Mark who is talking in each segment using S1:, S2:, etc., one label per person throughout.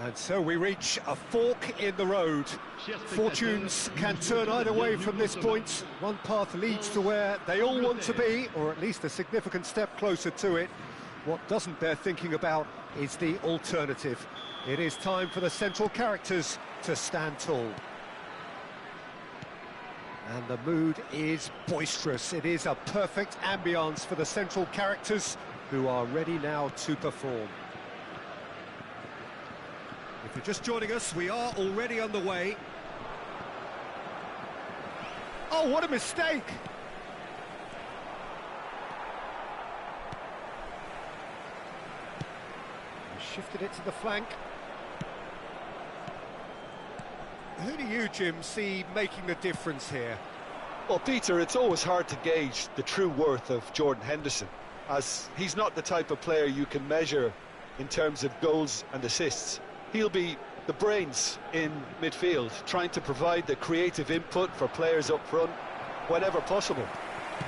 S1: And so we reach a fork in the road. Fortunes can turn either way from this point. One path leads to where they all want to be, or at least a significant step closer to it. What doesn't bear thinking about is the alternative. It is time for the central characters to stand tall. And the mood is boisterous. It is a perfect ambience for the central characters who are ready now to perform. If you're just joining us, we are already on the way. Oh, what a mistake! Shifted it to the flank. Who do you, Jim, see making the difference here?
S2: Well, Peter, it's always hard to gauge the true worth of Jordan Henderson, as he's not the type of player you can measure in terms of goals and assists. He'll be the brains in midfield, trying to provide the creative input for players up front whenever possible.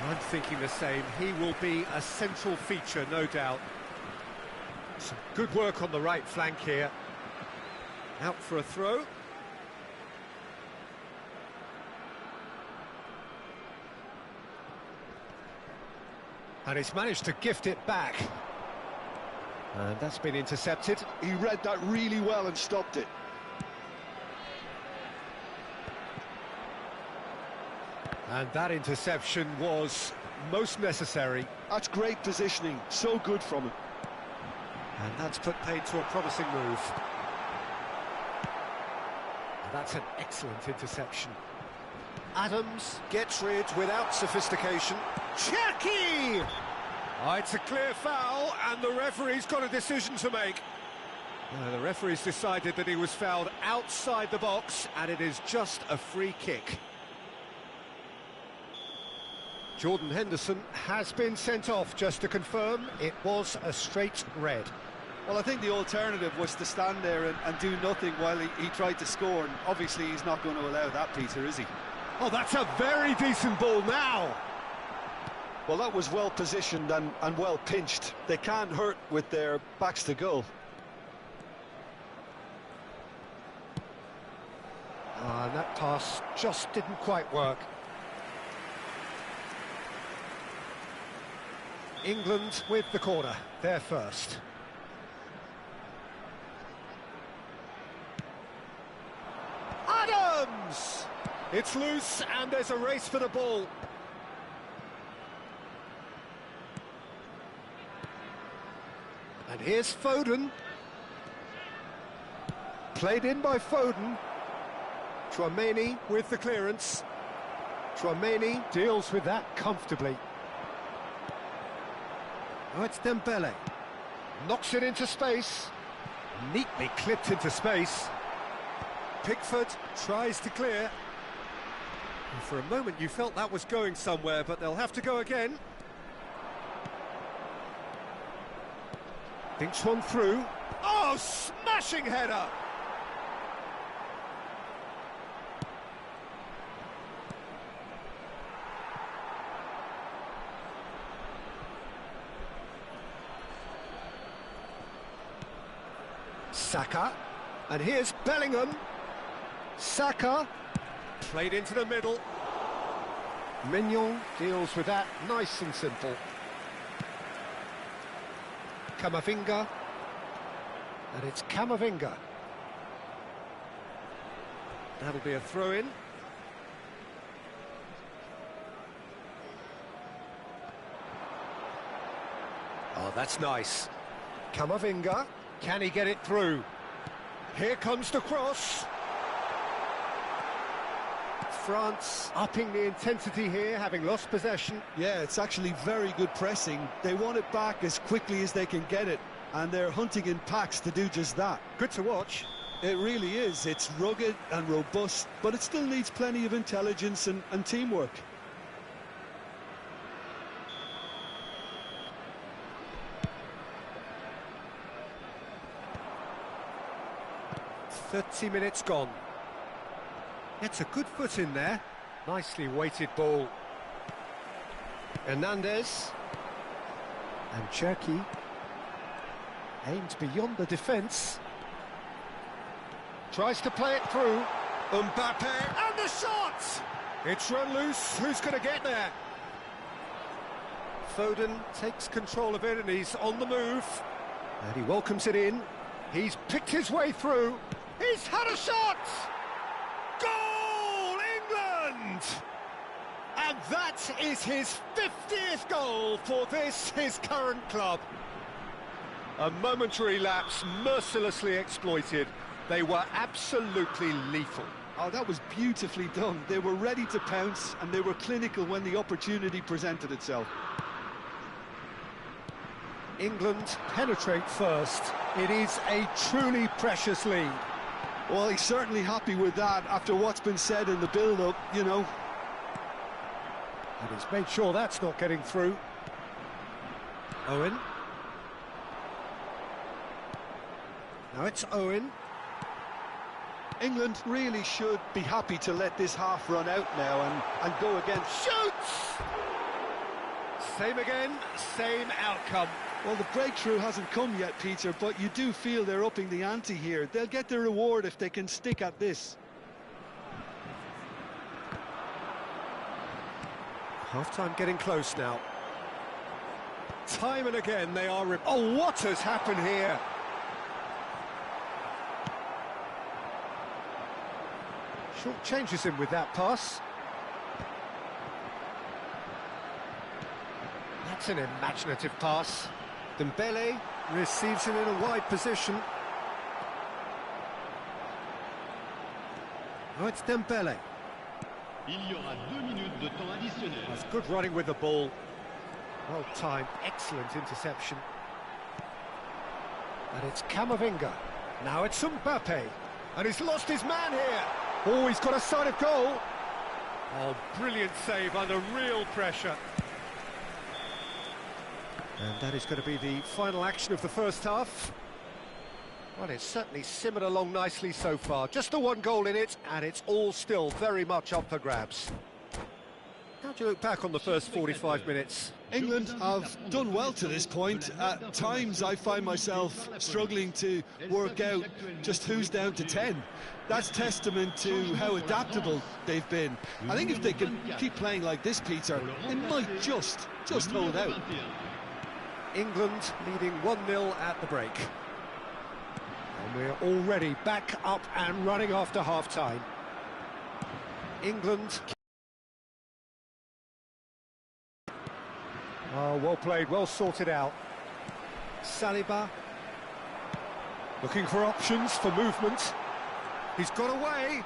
S1: I'm thinking the same. He will be a central feature, no doubt. Some good work on the right flank here. Out for a throw. And he's managed to gift it back. And that's been intercepted.
S2: He read that really well and stopped it.
S1: And that interception was most necessary.
S2: That's great positioning, so good from him.
S1: And that's put paid to a promising move. And that's an excellent interception. Adams gets rid without sophistication. Cherki! Oh, it's a clear foul, and the referee's got a decision to make. The referee's decided that he was fouled outside the box, and it is just a free kick. Jordan Henderson has been sent off, just to confirm. It was a straight red.
S2: Well, I think the alternative was to stand there and do nothing while he tried to score, and obviously he's not going to allow that, Peter, is he?
S1: Oh, that's a very decent ball now.
S2: Well, that was well positioned and well pinched. They can't hurt with their backs to goal.
S1: And that pass just didn't quite work. England with the corner, they're first. Adams! It's loose and there's a race for the ball. And here's Foden. Played in by Foden. Tchouaméni with the clearance. Tchouaméni deals with that comfortably. Oh, it's Dembele. Knocks it into space. Neatly clipped into space. Pickford tries to clear. And for a moment you felt that was going somewhere, but they'll have to go again. Thinks one through. Oh, smashing header! Saka, and here's Bellingham. Saka, played into the middle. Mignon deals with that, nice and simple. Camavinga, and it's Camavinga. That'll be a throw-in. Oh, that's nice. Camavinga, can he get it through? Here comes the cross. France upping the intensity here, having lost possession.
S2: Yeah, it's actually very good pressing. They want it back as quickly as they can get it, and they're hunting in packs to do just that.
S1: Good to watch.
S2: It really is. It's rugged and robust, but it still needs plenty of intelligence and teamwork.
S1: "30 minutes gone. It's a good foot in there. Nicely weighted ball. Hernandez. And Cherki aimed beyond the defence. Tries to play it through. Mbappe, and the shot! It's run loose, who's going to get there? Foden takes control of it and he's on the move. And he welcomes it in. He's picked his way through. He's had a shot! Goal, England! And that is his 50th goal for this, his current club. A momentary lapse, mercilessly exploited. They were absolutely lethal.
S2: Oh, that was beautifully done. They were ready to pounce and they were clinical when the opportunity presented itself.
S1: England penetrate first. It is a truly precious lead.
S2: Well, he's certainly happy with that after what's been said in the build-up, you know.
S1: And he's made sure that's not getting through. Owen. Now it's Owen.
S2: England really should be happy to let this half run out now and go again.
S1: Shoots! Same again, same outcome.
S2: Well, the breakthrough hasn't come yet, Peter, but you do feel they're upping the ante here. They'll get their reward if they can stick at this.
S1: Half-time getting close now. Time and again they are... Oh, what has happened here? Short changes him with that pass. That's an imaginative pass. Dembele receives it in a wide position. Oh, it's Dembele.
S3: Il y aura 2 minutes de temps additionnel.
S1: That's good running with the ball. Well timed, excellent interception. And it's Camavinga. Now it's Mbappe. And he's lost his man here. Oh, he's got a sight of goal. Oh, brilliant save under real pressure. And that is going to be the final action of the first half. Well, it's certainly simmered along nicely so far. Just the one goal in it, and it's all still very much up for grabs. How do you look back on the first 45 minutes?
S2: England have done well to this point. At times I find myself struggling to work out just who's down to 10. That's testament to how adaptable they've been. I think if they can keep playing like this, Peter, they might just hold out.
S1: England leading 1-0 at the break. And we're already back up and running after half-time. England... Oh, well played, well sorted out. Saliba looking for options for movement. He's got away.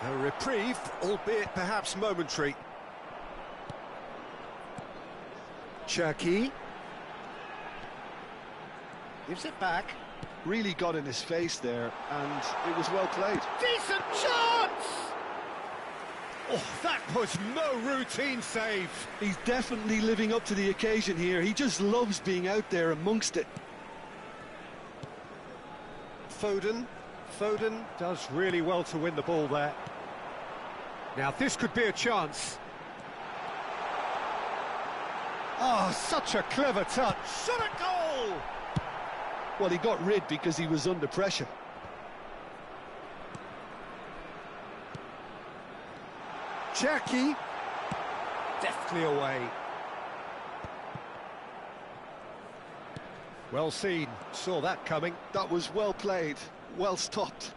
S1: A reprieve, albeit perhaps momentary. Cherki gives it back.
S2: Really got in his face there, and it was well played.
S1: Decent chance! Oh, that was no routine save.
S2: He's definitely living up to the occasion here. He just loves being out there amongst it.
S1: Foden does really well to win the ball there. Now this could be a chance. Oh, such a clever touch. Shot a goal!
S2: Well, he got rid because he was under pressure.
S1: Cherki, deftly away. Well seen, saw that coming.
S2: That was well played, well stopped.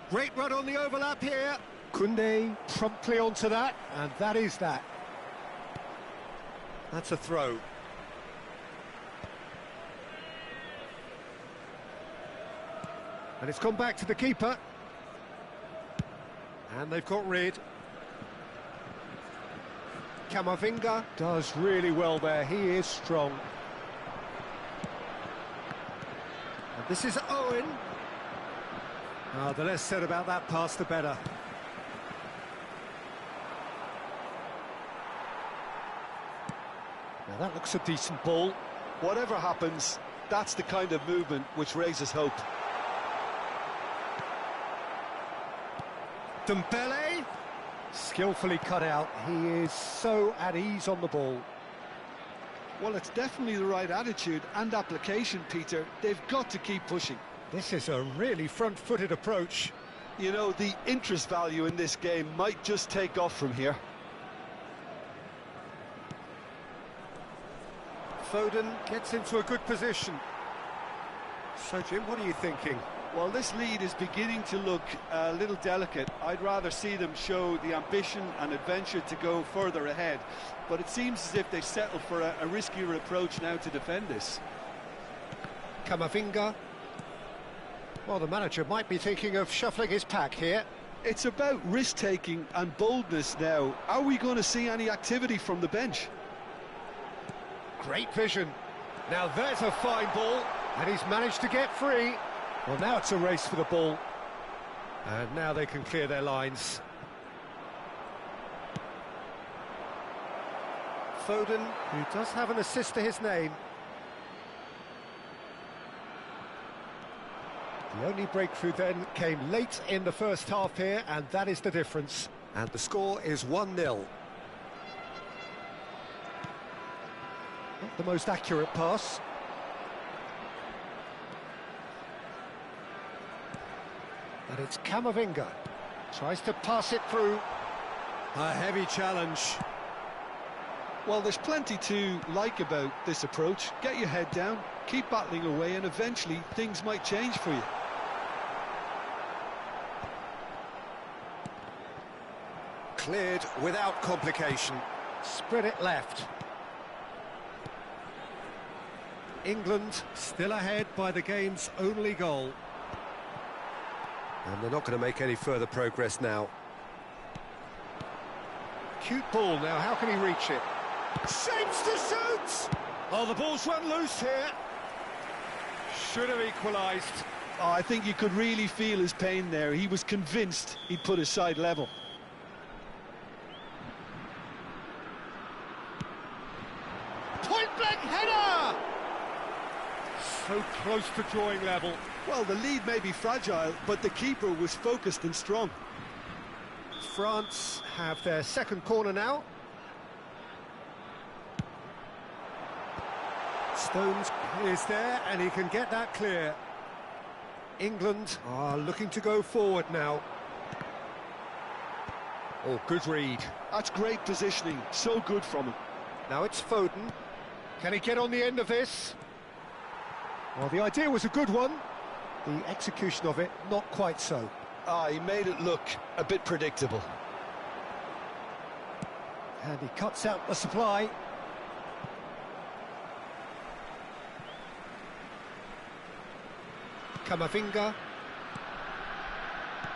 S1: Great run on the overlap here. Koundé promptly onto that, and that is that. That's a throw. And it's gone back to the keeper. And they've got rid. Camavinga does really well there. He is strong. And this is Owen. The less said about that pass, the better. Now that looks a decent ball.
S2: Whatever happens, that's the kind of movement which raises hope.
S1: Dembele, skillfully cut out. He is so at ease on the ball.
S2: Well, it's definitely the right attitude and application, Peter. They've got to keep pushing.
S1: This is a really front-footed approach.
S2: You know, the interest value in this game might just take off from here.
S1: Foden gets into a good position. So, Jim, what are you thinking?
S4: Well, this lead is beginning to look a little delicate. I'd rather see them show the ambition and adventure to go further ahead. But it seems as if they've settled for a riskier approach now to defend this.
S1: Camavinga. Well, the manager might be thinking of shuffling his pack here.
S2: It's about risk-taking and boldness now. Are we going to see any activity from the bench?
S1: Great vision. Now there's a fine ball, and he's managed to get free. Well, now it's a race for the ball. And now they can clear their lines. Foden, who does have an assist to his name. The only breakthrough then came late in the first half here, and that is the difference. And the score is 1-0. Not the most accurate pass. And it's Camavinga. Tries to pass it through. A heavy challenge.
S2: Well, there's plenty to like about this approach. Get your head down, keep battling away, and eventually things might change for you.
S1: Cleared without complication. Spread it left. England still ahead by the game's only goal. And they're not going to make any further progress now. Cute ball now, how can he reach it? Shapes to shoot! Oh, the ball's run loose here. Should have equalised.
S2: Oh, I think you could really feel his pain there. He was convinced he'd put his side level.
S1: Point-blank header! So close to drawing level.
S2: Well, the lead may be fragile, but the keeper was focused and strong.
S1: France have their second corner now. Stones is there, and he can get that clear. England are looking to go forward now. Oh, good read.
S2: That's great positioning, so good from him.
S1: Now it's Foden. Can he get on the end of this? Well, the idea was a good one. The execution of it, not quite so.
S2: Ah, he made it look a bit predictable.
S1: And he cuts out the supply. Camavinga.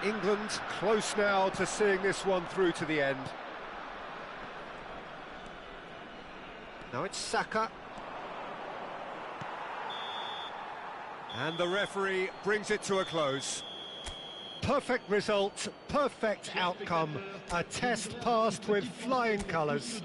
S1: England close now to seeing this one through to the end. Now it's Saka. And the referee brings it to a close. Perfect result, perfect outcome. A test passed with flying colours.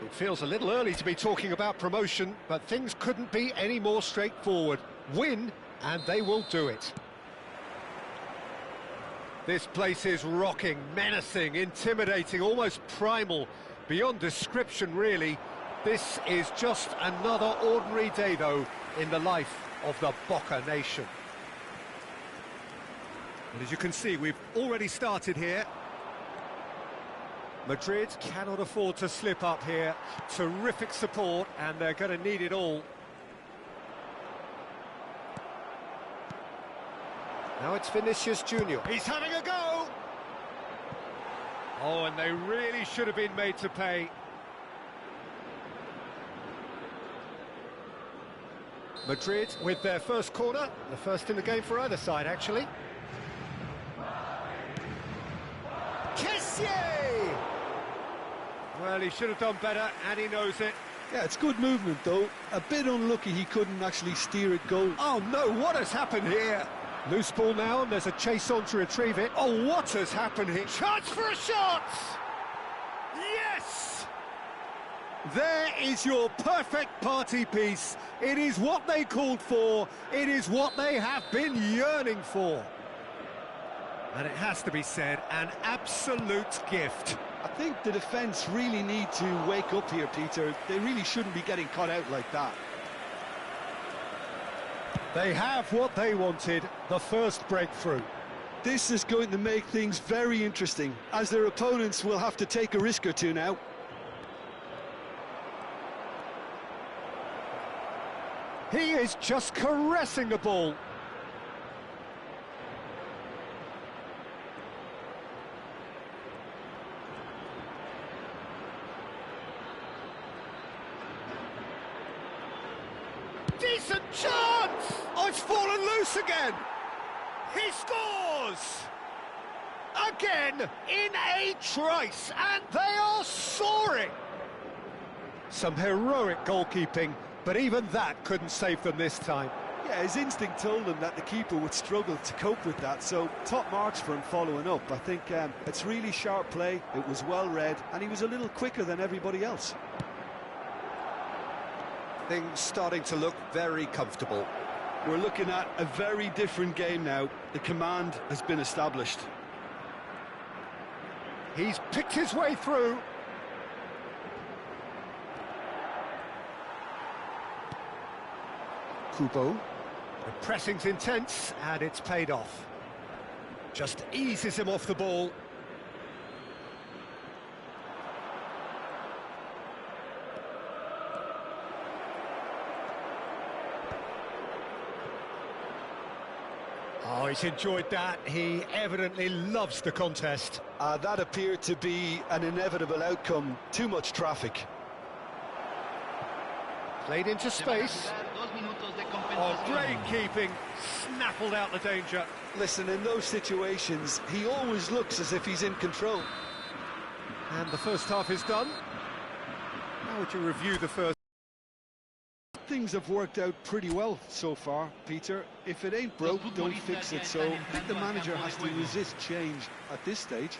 S1: It feels a little early to be talking about promotion, but things couldn't be any more straightforward. Win, and they will do it. This place is rocking, menacing, intimidating, almost primal, beyond description, really. This is just another ordinary day, though, in the life of the Boca nation. And as you can see, we've already started here. Madrid cannot afford to slip up here. Terrific support, and they're going to need it all. Now it's Vinicius Junior. He's having a go! Oh, and they really should have been made to pay. Madrid with their first corner, the first in the game for either side, actually. Kessié! Well, he should have done better, and he knows it.
S4: Yeah, it's good movement, though. A bit unlucky he couldn't actually steer it goal.
S1: Oh, no, what has happened here? Loose ball now, and there's a chase on to retrieve it. Oh, what has happened here? Chance for a shot! Yes! There is your perfect party piece. It is what they called for. It is what they have been yearning for. And it has to be said, an absolute gift.
S4: I think the defence really need to wake up here, Peter. They really shouldn't be getting caught out like that.
S1: They have what they wanted, the first breakthrough.
S4: This is going to make things very interesting, as their opponents will have to take a risk or two now.
S1: He is just caressing the ball. Decent chance! Oh, it's fallen loose again! He scores! Again, in a trice, and they are soaring! Some heroic goalkeeping, but even that couldn't save them this time.
S4: Yeah, his instinct told him that the keeper would struggle to cope with that, so top marks for him following up. I think it's really sharp play, it was well read, and he was a little quicker than everybody else.
S1: Things starting to look very comfortable.
S4: We're looking at a very different game now. The command has been established.
S1: He's picked his way through. Kubo. The pressing's intense, and it's paid off. Just eases him off the ball. Oh, he's enjoyed that. He evidently loves the contest.
S2: That appeared to be an inevitable outcome. Too much traffic.
S1: Played into space. Oh, great keeping. Snaffled out the danger.
S2: Listen, in those situations, he always looks as if he's in control.
S1: And the first half is done. How would you review the first?
S4: Things have worked out pretty well so far, Peter. If it ain't broke, don't fix it. So I think the manager has to resist change at this stage.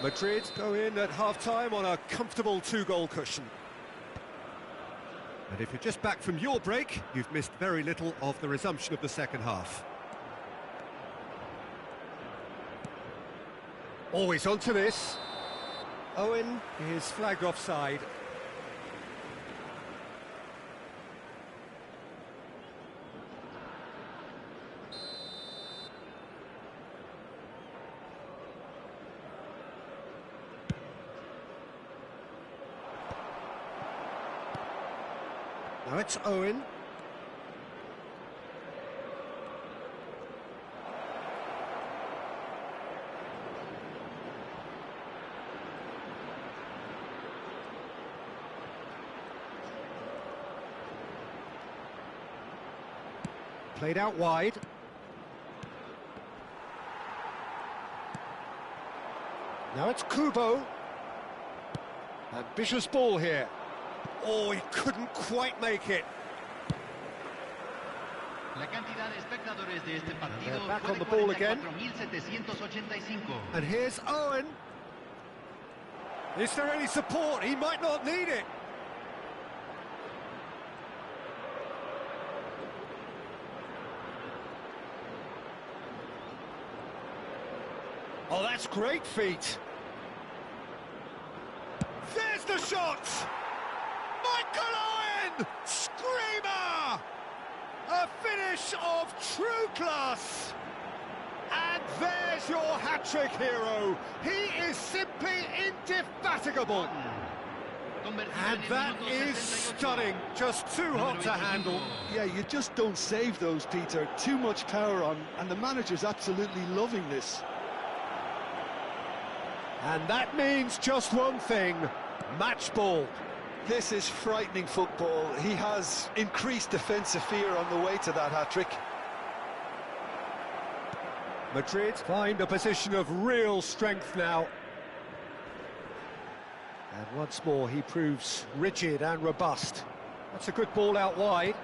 S1: Madrid go in at half-time on a comfortable two-goal cushion. And if you're just back from your break, you've missed very little of the resumption of the second half. Always onto this. Owen is flagged offside. Now it's Owen. Played out wide. Now it's Kubo. Ambitious ball here. Oh, he couldn't quite make it. They're back on the ball again. And here's Owen. Is there any support? He might not need it. Oh, that's great feet. There's the shot! Michael Owen! Screamer! A finish of true class! And there's your hat-trick hero. He is simply indefatigable. And that is stunning. Just too hot to handle.
S4: Yeah, you just don't save those, Peter. Too much power on, and the manager's absolutely loving this.
S1: And that means just one thing, match ball.
S2: This is frightening football. He has increased defensive fear on the way to that hat-trick.
S1: Madrid find a position of real strength now. And once more he proves rigid and robust. That's a good ball out wide.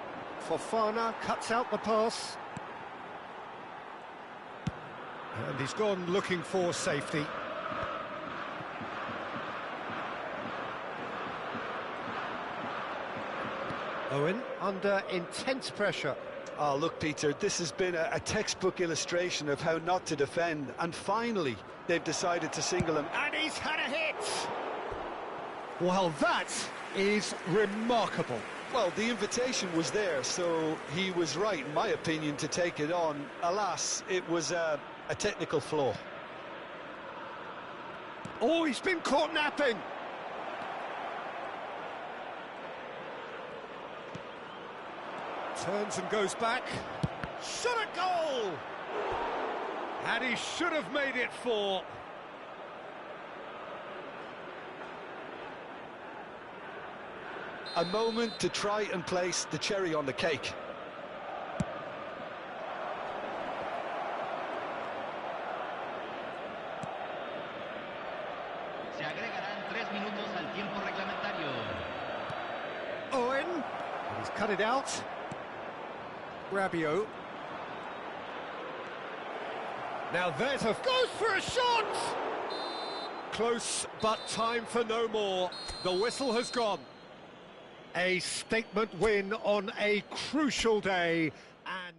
S1: Fofana cuts out the pass. And he's gone looking for safety. Owen under intense pressure.
S2: Oh, look, Peter, this has been a textbook illustration of how not to defend, and finally they've decided to single him.
S1: And he's had a hit! Well, that is remarkable.
S2: Well, the invitation was there, so he was right, in my opinion, to take it on. Alas, it was a technical flaw.
S1: Oh, he's been caught napping! Turns and goes back. Shot a goal! And he should have made it 4.
S2: A moment to try and place the cherry on the cake.
S3: Se agregarán 3 minutos al tiempo reglamentario.
S1: Owen, and he's cut it out. Rabiot. Now there's a... goes for a shot! Close, but time for no more. The whistle has gone. A statement win on a crucial day, and...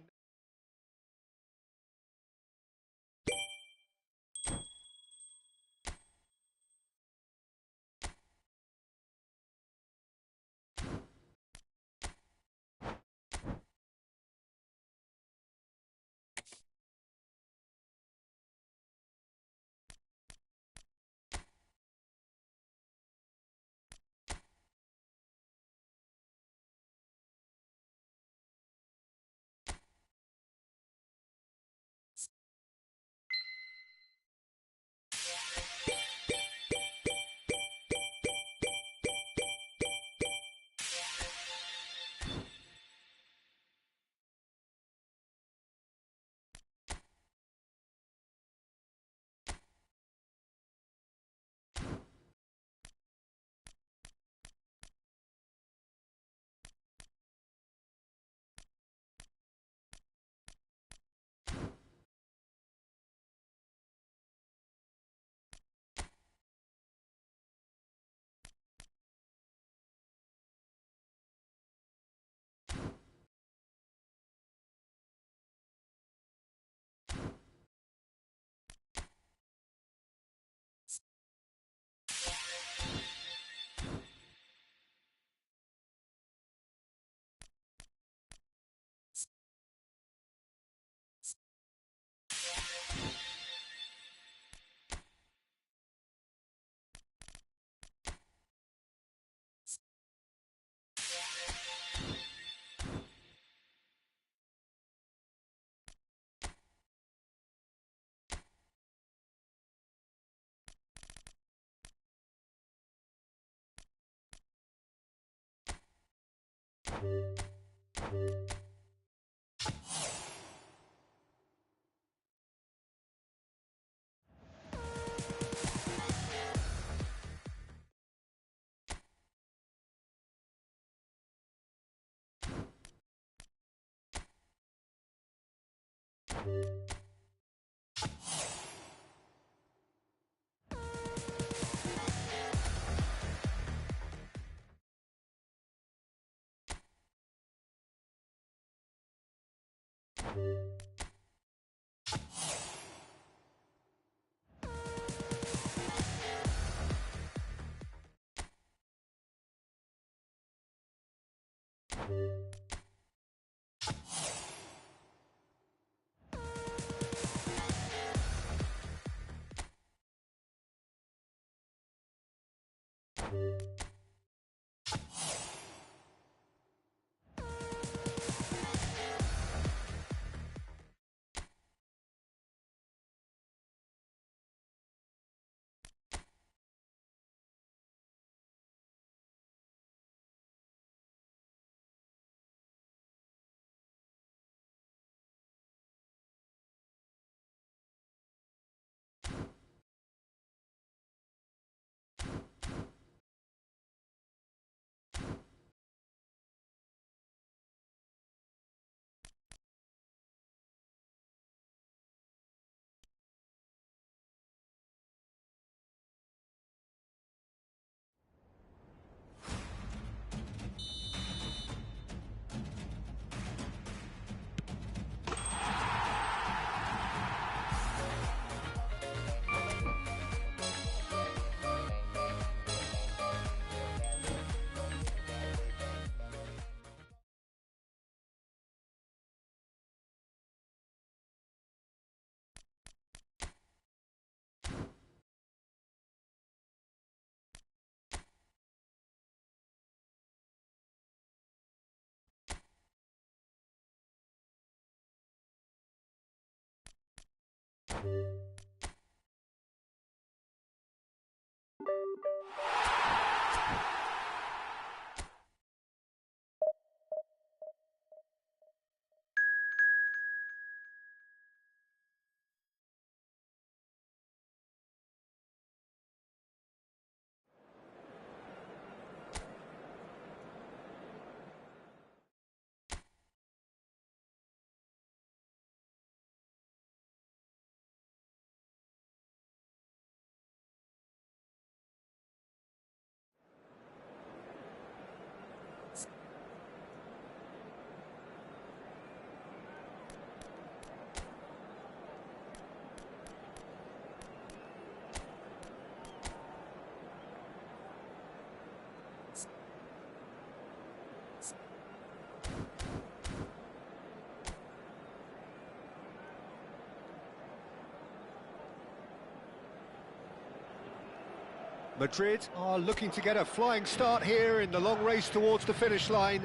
S1: Madrid are looking to get a flying start here in the long race towards the finish line.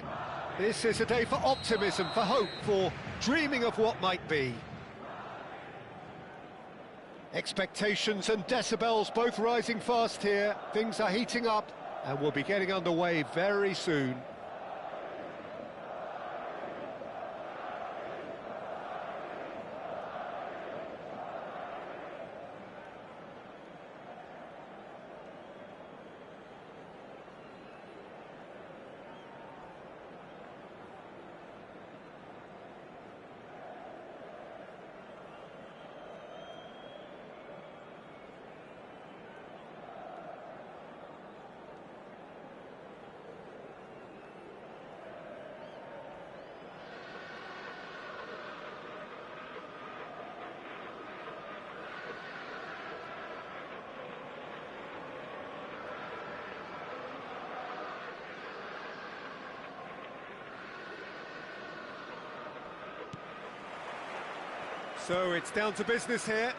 S1: This is a day for optimism, for hope, for dreaming of what might be. Expectations and decibels both rising fast here. Things are heating up and we'll be getting underway very soon. So it's down to business here.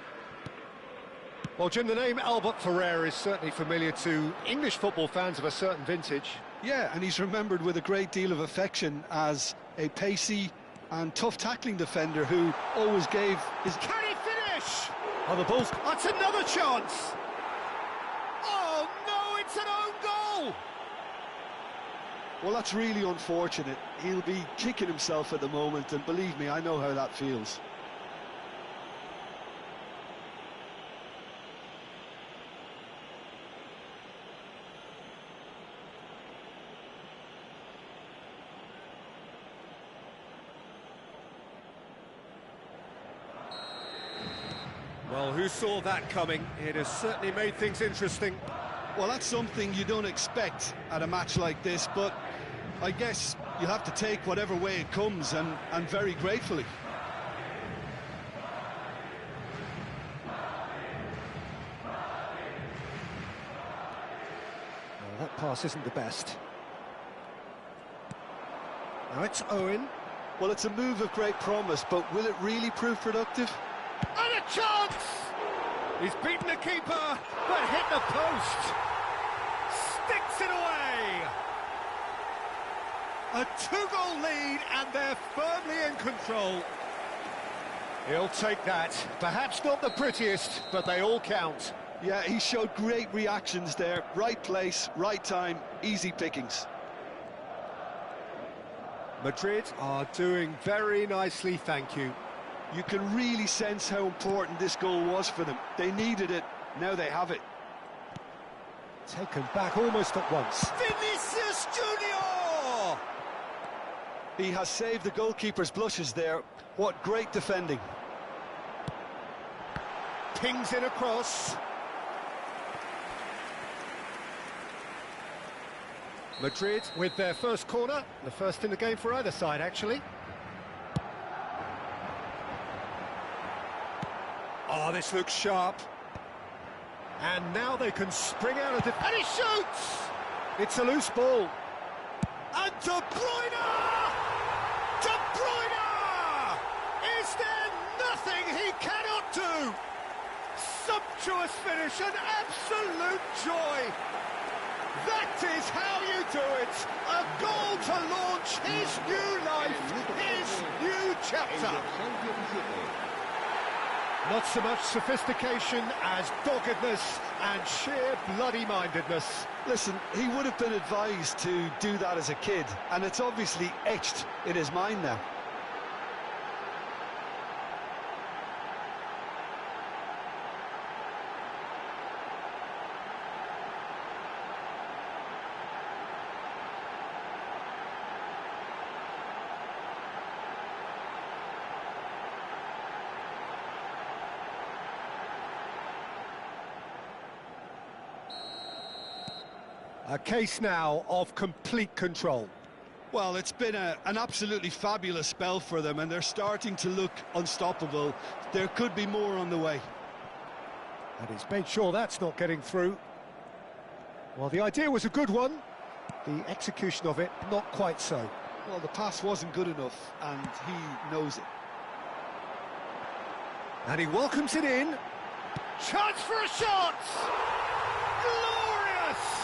S1: Well, Jim, the name Albert Ferrer is certainly familiar to English football fans of a certain vintage.
S2: Yeah, and he's remembered with a great deal of affection as a pacey and tough tackling defender who always gave his...
S1: Can he finish? Oh, the ball's... That's another chance! Oh, no, it's an own goal!
S2: Well, that's really unfortunate. He'll be kicking himself at the moment, and believe me, I know how that feels.
S1: Well, who saw that coming? It has certainly made things interesting.
S2: Well, that's something you don't expect at a match like this, but I guess you have to take whatever way it comes, and very gratefully.
S1: pass isn't the best. Now it's Owen.
S2: Well, it's a move of great promise, but will it really prove productive?
S1: And a chance! He's beaten the keeper, but hit the post. Sticks it away. A 2-goal lead, and they're firmly in control. He'll take that. Perhaps not the prettiest, but they all count.
S2: Yeah, he showed great reactions there. Right place, right time, easy pickings.
S1: Madrid are doing very nicely, thank you.
S2: You can really sense how important this goal was for them. They needed it, now they have it.
S1: Taken back almost at once. Vinicius Junior!
S2: He has saved the goalkeeper's blushes there. What great defending.
S1: Pings in across. Madrid with their first corner, the first in the game for either side, actually. Oh, this looks sharp. And now they can spring out of the... And he shoots! It's a loose ball. And De Bruyne! De Bruyne! Is there nothing he cannot do? Sumptuous finish, an absolute joy. That is how you do it. A goal to launch his new life, his new chapter. Not so much sophistication as doggedness and sheer bloody-mindedness.
S2: Listen, he would have been advised to do that as a kid, and it's obviously etched in his mind now.
S1: A case now of complete control.
S4: Well, it's been an absolutely fabulous spell for them, and they're starting to look unstoppable. There could be more on the way.
S1: And he's made sure that's not getting through. Well, the idea was a good one. The execution of it, not quite so.
S2: Well, the pass wasn't good enough, and he knows it.
S1: And he welcomes it in. Chance for a shot! Glorious!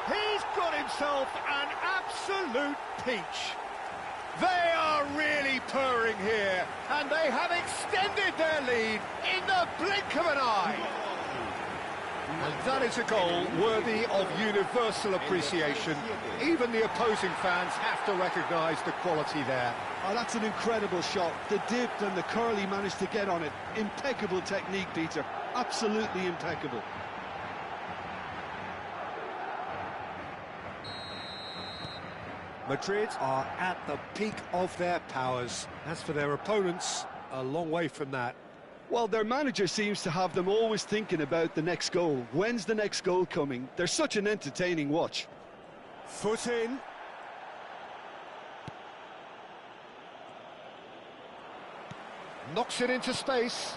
S1: He's got himself an absolute peach. They are really purring here, and they have extended their lead in the blink of an eye. And that is a goal worthy of universal appreciation. Even the opposing fans have to recognise the quality there.
S2: Oh, that's an incredible shot. The dip and the curl he managed to get on it. Impeccable technique, Peter. Absolutely impeccable.
S1: Madrid are at the peak of their powers. As for their opponents, a long way from that.
S2: Well, their manager seems to have them always thinking about the next goal. When's the next goal coming? They're such an entertaining watch.
S1: Foot in. Knocks it into space.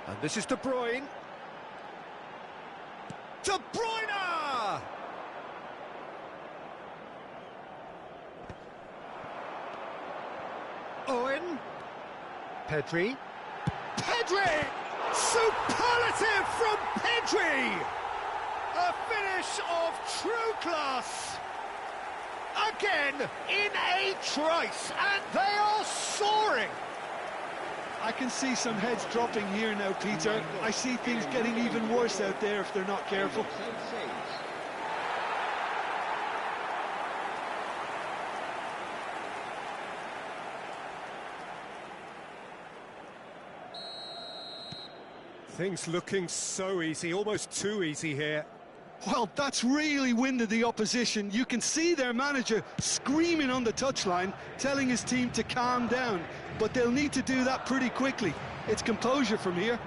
S1: And this is De Bruyne. De Bruyne! Owen. Pedri. Pedri! Superlative from Pedri! A finish of true class. Again, in a trice, and they are soaring.
S2: I can see some heads dropping here now, Peter. I see things getting even worse out there if they're not careful.
S1: Things looking so easy, almost too easy here.
S2: Well, that's really winded the opposition. You can see their manager screaming on the touchline, telling his team to calm down. But they'll need to do that pretty quickly. It's composure from here.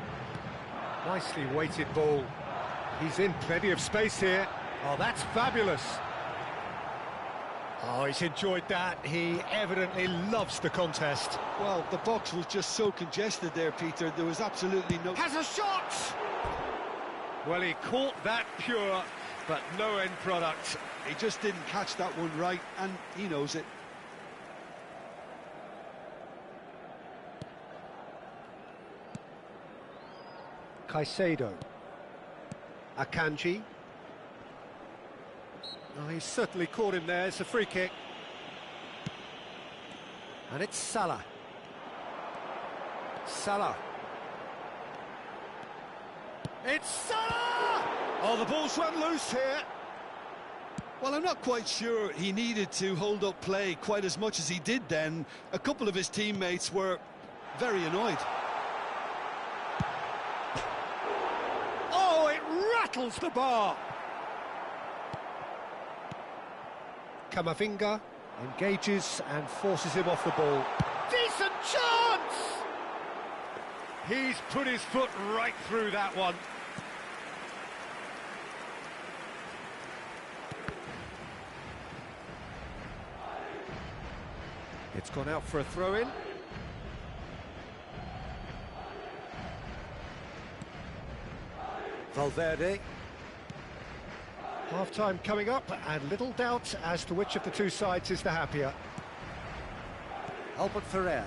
S1: Nicely weighted ball. He's in plenty of space here. Oh, that's fabulous. Oh, he's enjoyed that. He evidently loves the contest.
S2: Well, the box was just so congested there, Peter. There was absolutely no...
S1: Has a shot! Well, he caught that pure. but no end product.
S4: He just didn't catch that one right, and he knows it.
S1: Caicedo. Akanji. Oh, he's certainly caught him there. It's a free kick. And it's Salah. Salah. It's Salah! Oh, the ball's run loose here.
S4: Well, I'm not quite sure he needed to hold up play quite as much as he did then. A couple of his teammates were very annoyed.
S1: Oh, it rattles the bar. Camavinga engages and forces him off the ball. Decent chance! He's put his foot right through that one. It's gone out for a throw-in. Valverde. Half-time coming up, and little doubt as to which of the two sides is the happier. Albert Ferrer.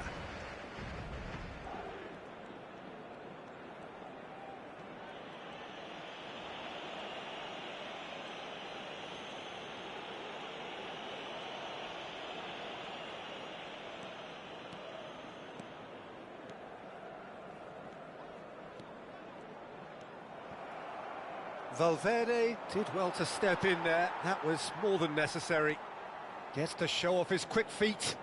S1: Valverde did well to step in there. That was more than necessary. Gets to show off his quick feet.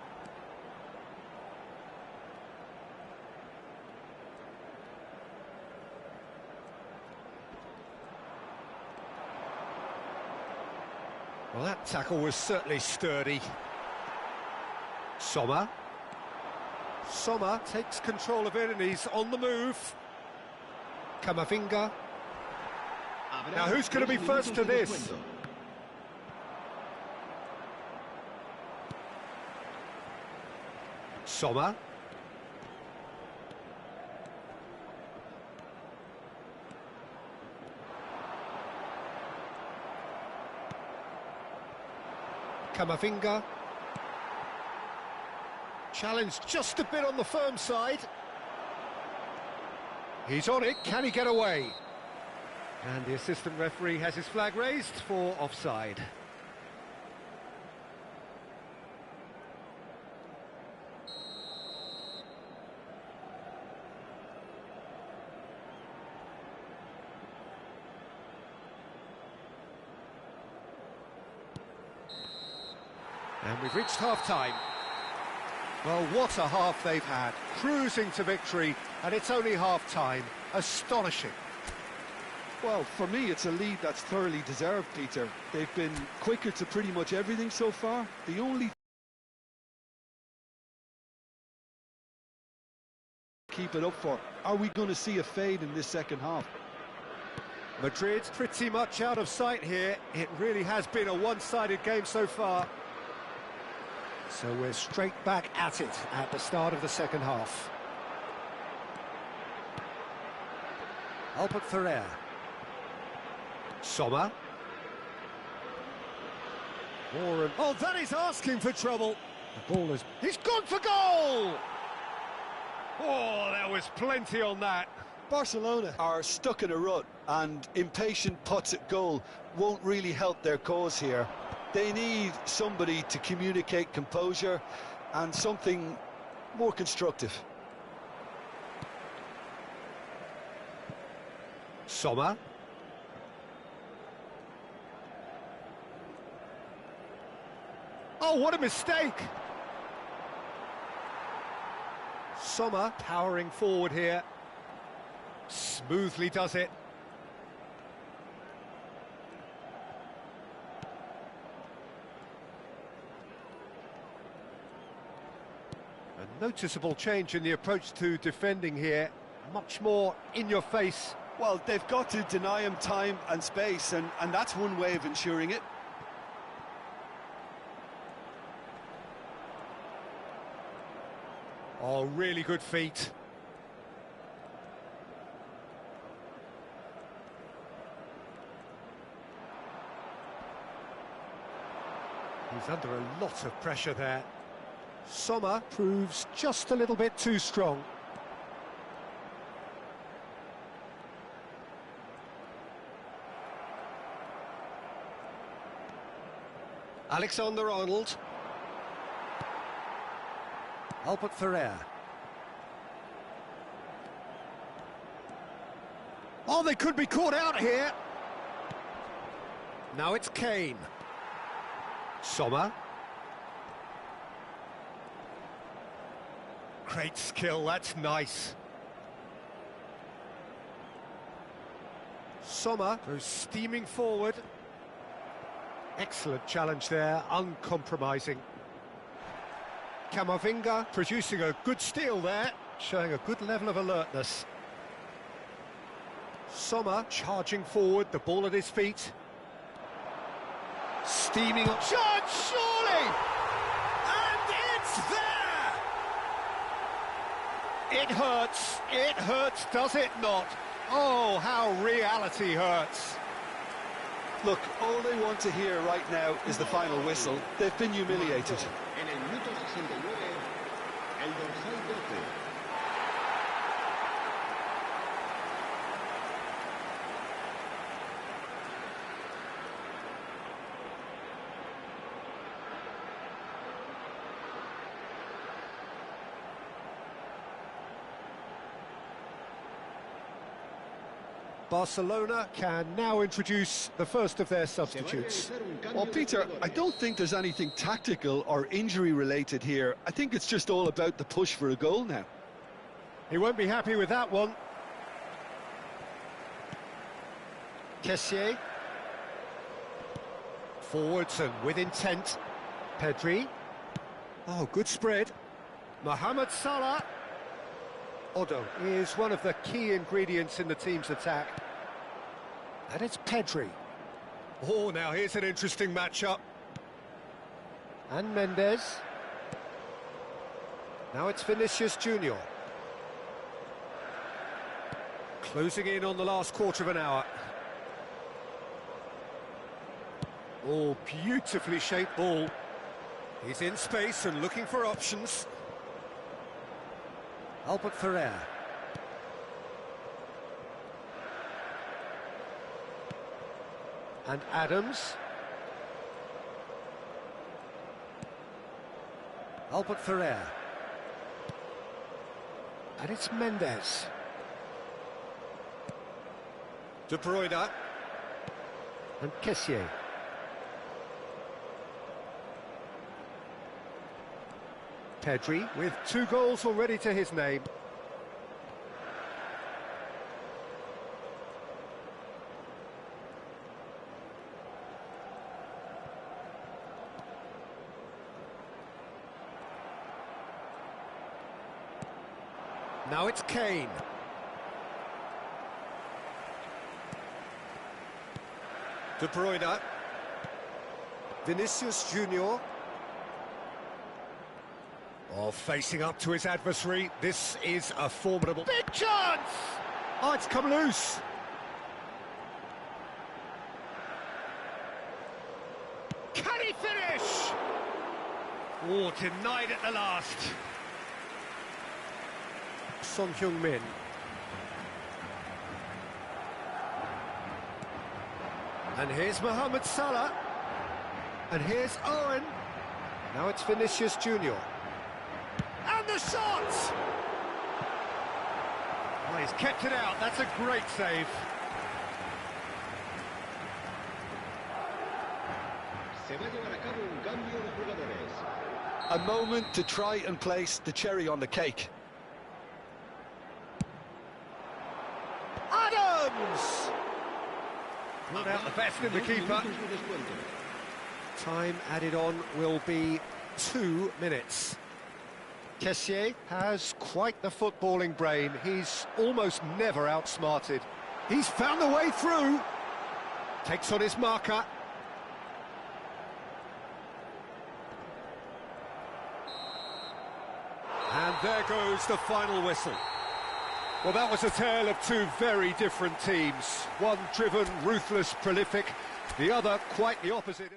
S1: Well, that tackle was certainly sturdy. Sommer. Sommer takes control of it and he's on the move. Camavinga. Now, who's going to be first to this? Sommer. Camavinga. Challenged just a bit on the firm side. He's on it, can he get away? And the assistant referee has his flag raised for offside. And we've reached half-time. Well, what a half they've had. Cruising to victory, and it's only half-time. Astonishing.
S4: Well, for me, it's a lead that's thoroughly deserved, Peter. They've been quicker to pretty much everything so far. The only keep it up for. Are we going to see a fade in this second half?
S1: Madrid's pretty much out of sight here. It really has been a one-sided game so far. So we're straight back at it at the start of the second half. Albert Ferrer. Sommer. Warren. Oh, that is asking for trouble. The ball is... He's gone for goal! Oh, there was plenty on that.
S4: Barcelona are stuck in a rut, and impatient putts at goal won't really help their cause here. They need somebody to communicate composure and something more constructive.
S1: Sommer. Oh, what a mistake! Sommer powering forward here. Smoothly does it. A noticeable change in the approach to defending here. Much more in your face.
S4: Well, they've got to deny him time and space, and that's one way of ensuring it.
S1: Oh, really good feet. He's under a lot of pressure there. Sommer proves just a little bit too strong. Alexander-Arnold. Albert Ferrer. Oh, they could be caught out here. Now it's Kane. Sommer. Great skill, that's nice. Sommer goes steaming forward. Excellent challenge there, uncompromising. Camavinga producing a good steal there, showing a good level of alertness. Sommer charging forward, the ball at his feet. Steaming up. Shot, surely! And it's there! It hurts, does it not? Oh, how reality hurts.
S2: Look, all they want to hear right now is the final whistle. They've been humiliated.
S3: En el minuto 69, el dorsal 12.
S1: Barcelona can now introduce the first of their substitutes.
S4: Well, Peter, I don't think there's anything tactical or injury-related here. I think it's just all about the push for a goal now.
S1: He won't be happy with that one. Kessié. Forwards and with intent. Pedri. Oh, good spread. Mohamed Salah. Odo is one of the key ingredients in the team's attack. And it's Pedri. Oh, now here's an interesting matchup. And Mendes. Now it's Vinicius Junior. Closing in on the last quarter of an hour. Oh, beautifully shaped ball. He's in space and looking for options. Albert Ferrer. And Adams. Albert Ferrer. And it's Mendes. De Bruyne. And Kessié. Pedri with 2 goals already to his name. Now it's Kane. De Bruyne. Vinicius Junior. Oh, facing up to his adversary, this is a formidable... Big chance! Oh, it's come loose. Can he finish? Oh, denied at the last. Son Heung-min. And here's Mohamed Salah. And here's Owen. Now it's Vinicius Junior. And the shot! Oh, he's kept it out. That's a great save.
S3: Se va a llevar a cabo un cambio de jugadores.
S2: A moment to try and place the cherry on the cake.
S1: Adams! Brought out the best in the keeper. Time added on will be 2 minutes. Kessié has quite the footballing brain. He's almost never outsmarted. He's found the way through. Takes on his marker. And there goes the final whistle. Well, that was a tale of 2 very different teams. One driven, ruthless, prolific. The other quite the opposite.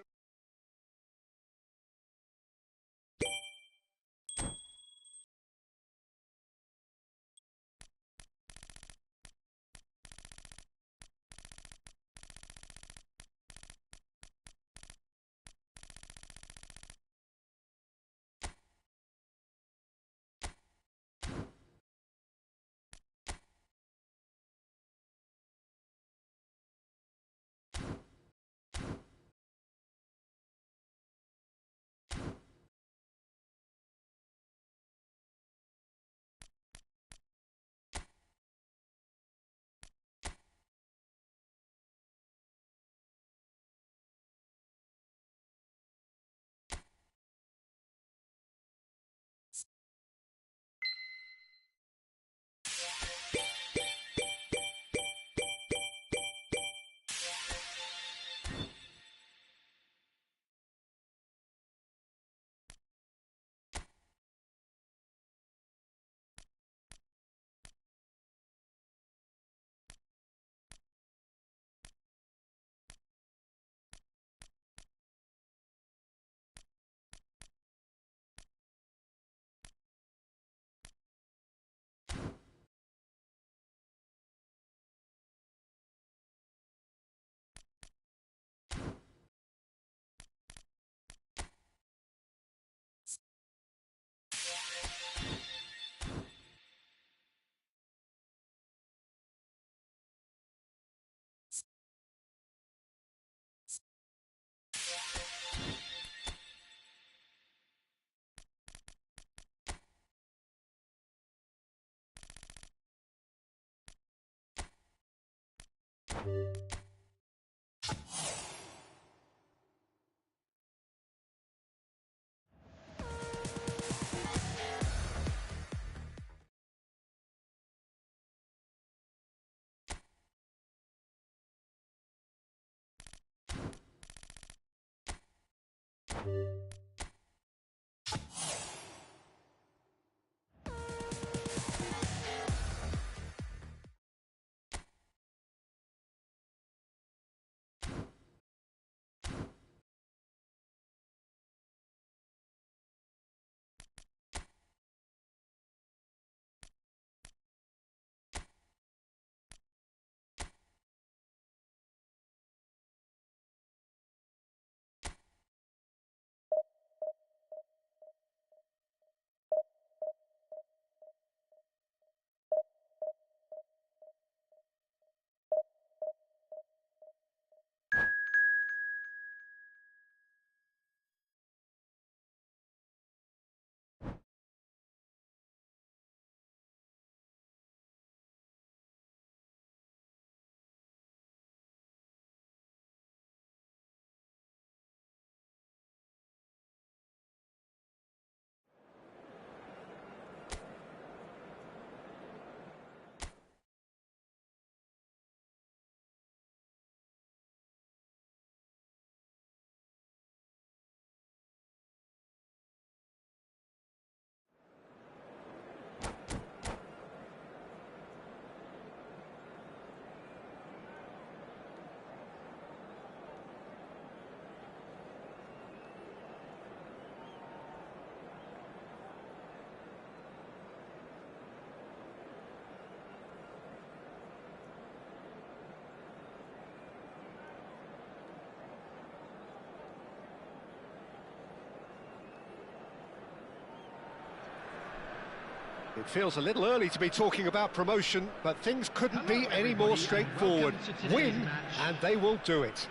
S1: It feels a little early to be talking about promotion, but things couldn't be any more straightforward. Win, and they will do it.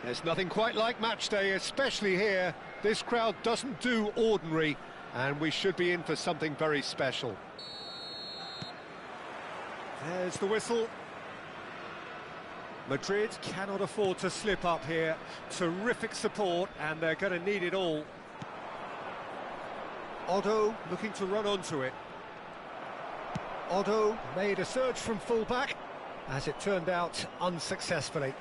S1: There's nothing quite like match day, especially here. This crowd doesn't do ordinary, and we should be in for something very special. There's the whistle. Madrid cannot afford to slip up here. Terrific support, and they're going to need it all. Otto looking to run onto it. Otto made a surge from full-back, as it turned out unsuccessfully.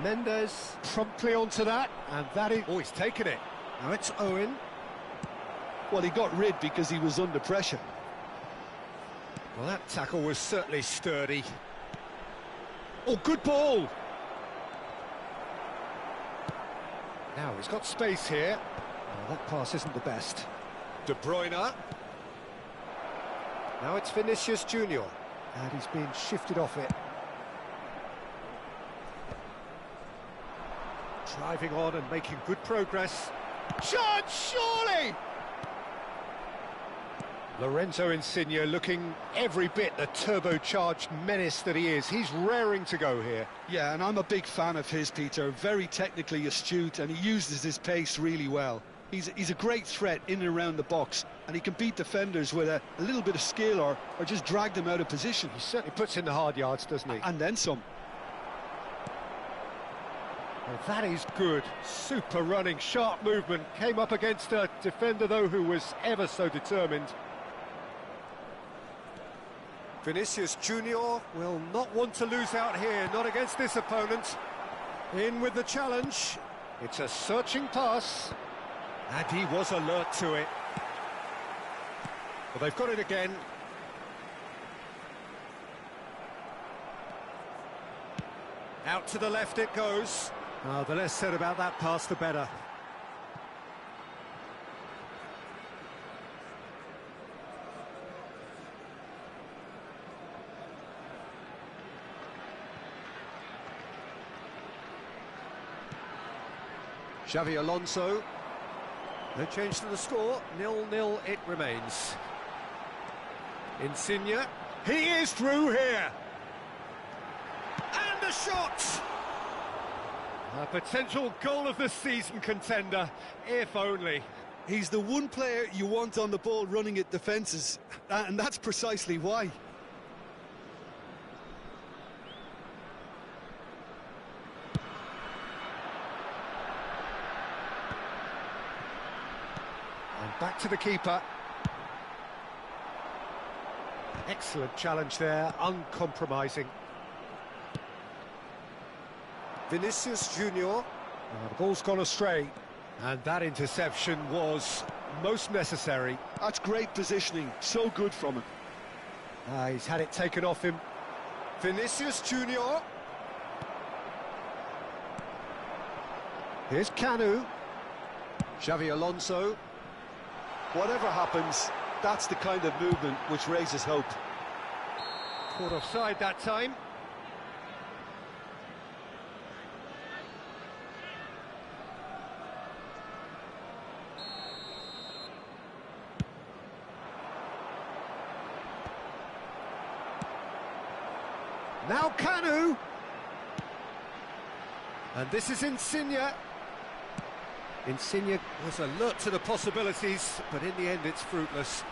S1: Mendes promptly onto that, and that is... Oh, he's taken it. Now it's Owen.
S2: Well, he got rid because he was under pressure.
S1: Well, that tackle was certainly sturdy. Oh, good ball! Now, he's got space here. Oh, that pass isn't the best. De Bruyne. Now it's Vinicius Junior, and he's being shifted off it. Driving on and making good progress. Shot, surely! Lorenzo Insigne looking every bit the turbocharged menace that he is. He's raring to go here.
S2: Yeah, and I'm a big fan of his, Peter. Very technically astute, and he uses his pace really well. He's a great threat in and around the box, and he can beat defenders with a little bit of skill or just drag them out of position.
S1: He certainly puts in the hard yards, doesn't he?
S2: And then some.
S1: Well, that is good. Super running, sharp movement. Came up against a defender, though, who was ever so determined. Vinicius Junior will not want to lose out here, not against this opponent. In with the challenge. It's a searching pass. And he was alert to it. Well, they've got it again. Out to the left it goes. Oh, the less said about that pass, the better. Xavi Alonso. No change to the score, 0-0 it remains. Insigne, he is through here. And a shot! A potential goal of the season contender, if only.
S2: He's the one player you want on the ball running at defences, and that's precisely why.
S1: Back to the keeper. Excellent challenge there, uncompromising. Vinicius Junior. The ball's gone astray, and that interception was most necessary.
S2: That's great positioning, so good from him.
S1: He's had it taken off him. Vinicius Junior. Here's Canu. Xavi Alonso.
S2: Whatever happens, that's the kind of movement which raises hope.
S1: Caught offside that time. Now Canu. And this is Insigne. Insigne was alert to the possibilities, but in the end it's fruitless.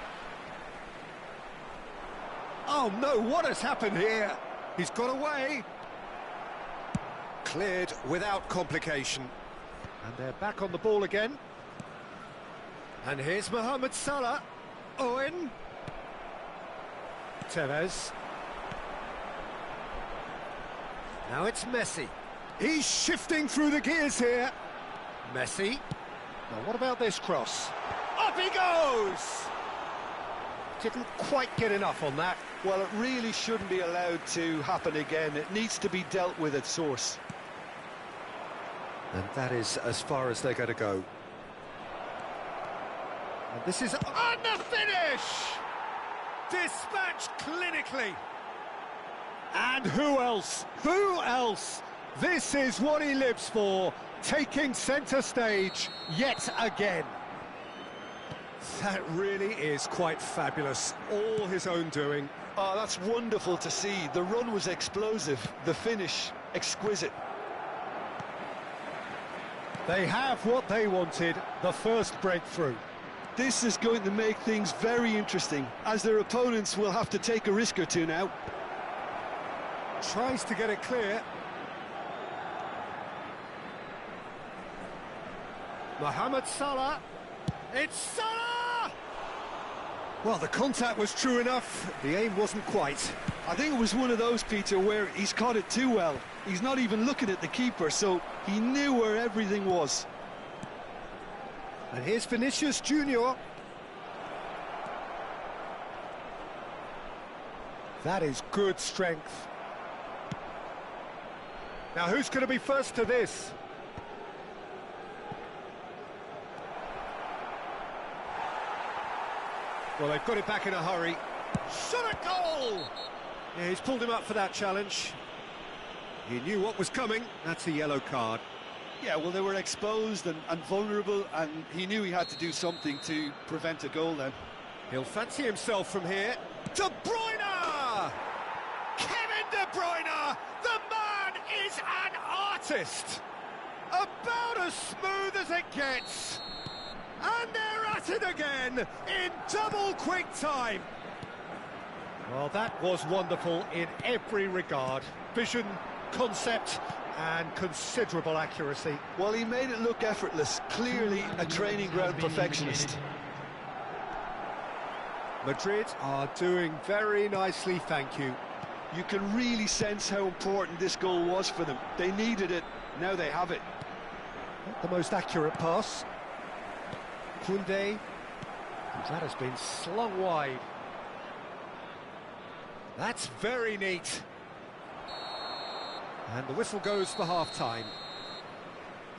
S1: Oh no, what has happened here? He's got away. Cleared without complication. And they're back on the ball again. And here's Mohamed Salah. Owen. Tevez. Now it's Messi. He's shifting through the gears here. Messi. Now what about this cross? Up he goes! Didn't quite get enough on that.
S2: Well, it really shouldn't be allowed to happen again. It needs to be dealt with at source.
S1: And that is as far as they're going to go. And this is on the finish! Dispatched clinically. And who else? Who else? This is what he lives for, taking centre stage yet again. That really is quite fabulous, all his own doing.
S2: Oh, that's wonderful to see. The run was explosive, the finish exquisite.
S1: They have what they wanted, the first breakthrough.
S2: This is going to make things very interesting, as their opponents will have to take a risk or two now.
S1: Tries to get it clear. Mohamed Salah. It's Salah! Well, the contact was true enough. The aim wasn't quite.
S2: I think it was one of those, Peter, where he's caught it too well. He's not even looking at the keeper, so he knew where everything was.
S1: And here's Vinicius Junior. That is good strength. Now, who's going to be first to this? Well, they've got it back in a hurry. Shot a goal! Yeah, he's pulled him up for that challenge. He knew what was coming. That's a yellow card.
S4: Yeah, well, they were exposed and vulnerable, and he knew he had to do something to prevent a goal then.
S1: He'll fancy himself from here. De Bruyne! Kevin De Bruyne! The man is an artist! About as smooth as it gets. And they're at it again in double quick time. Well, that was wonderful in every regard. Vision, concept, and considerable accuracy.
S2: Well, he made it look effortless. Clearly a training ground perfectionist.
S1: Madrid are doing very nicely, thank you.
S2: You can really sense how important this goal was for them. They needed it, now they have it.
S1: Not the most accurate pass. Koundé, that has been slung wide. That's very neat. And the whistle goes for half-time.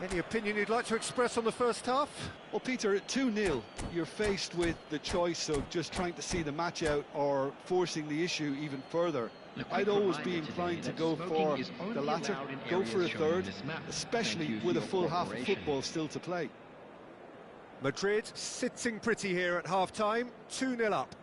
S1: Any opinion you'd like to express on the first half?
S4: Well, Peter, at 2-0, you're faced with the choice of just trying to see the match out or forcing the issue even further. I'd always be inclined to go for the latter, go for a third, especially with a full half of football still to play.
S1: Madrid sitting pretty here at half-time, 2-0 up.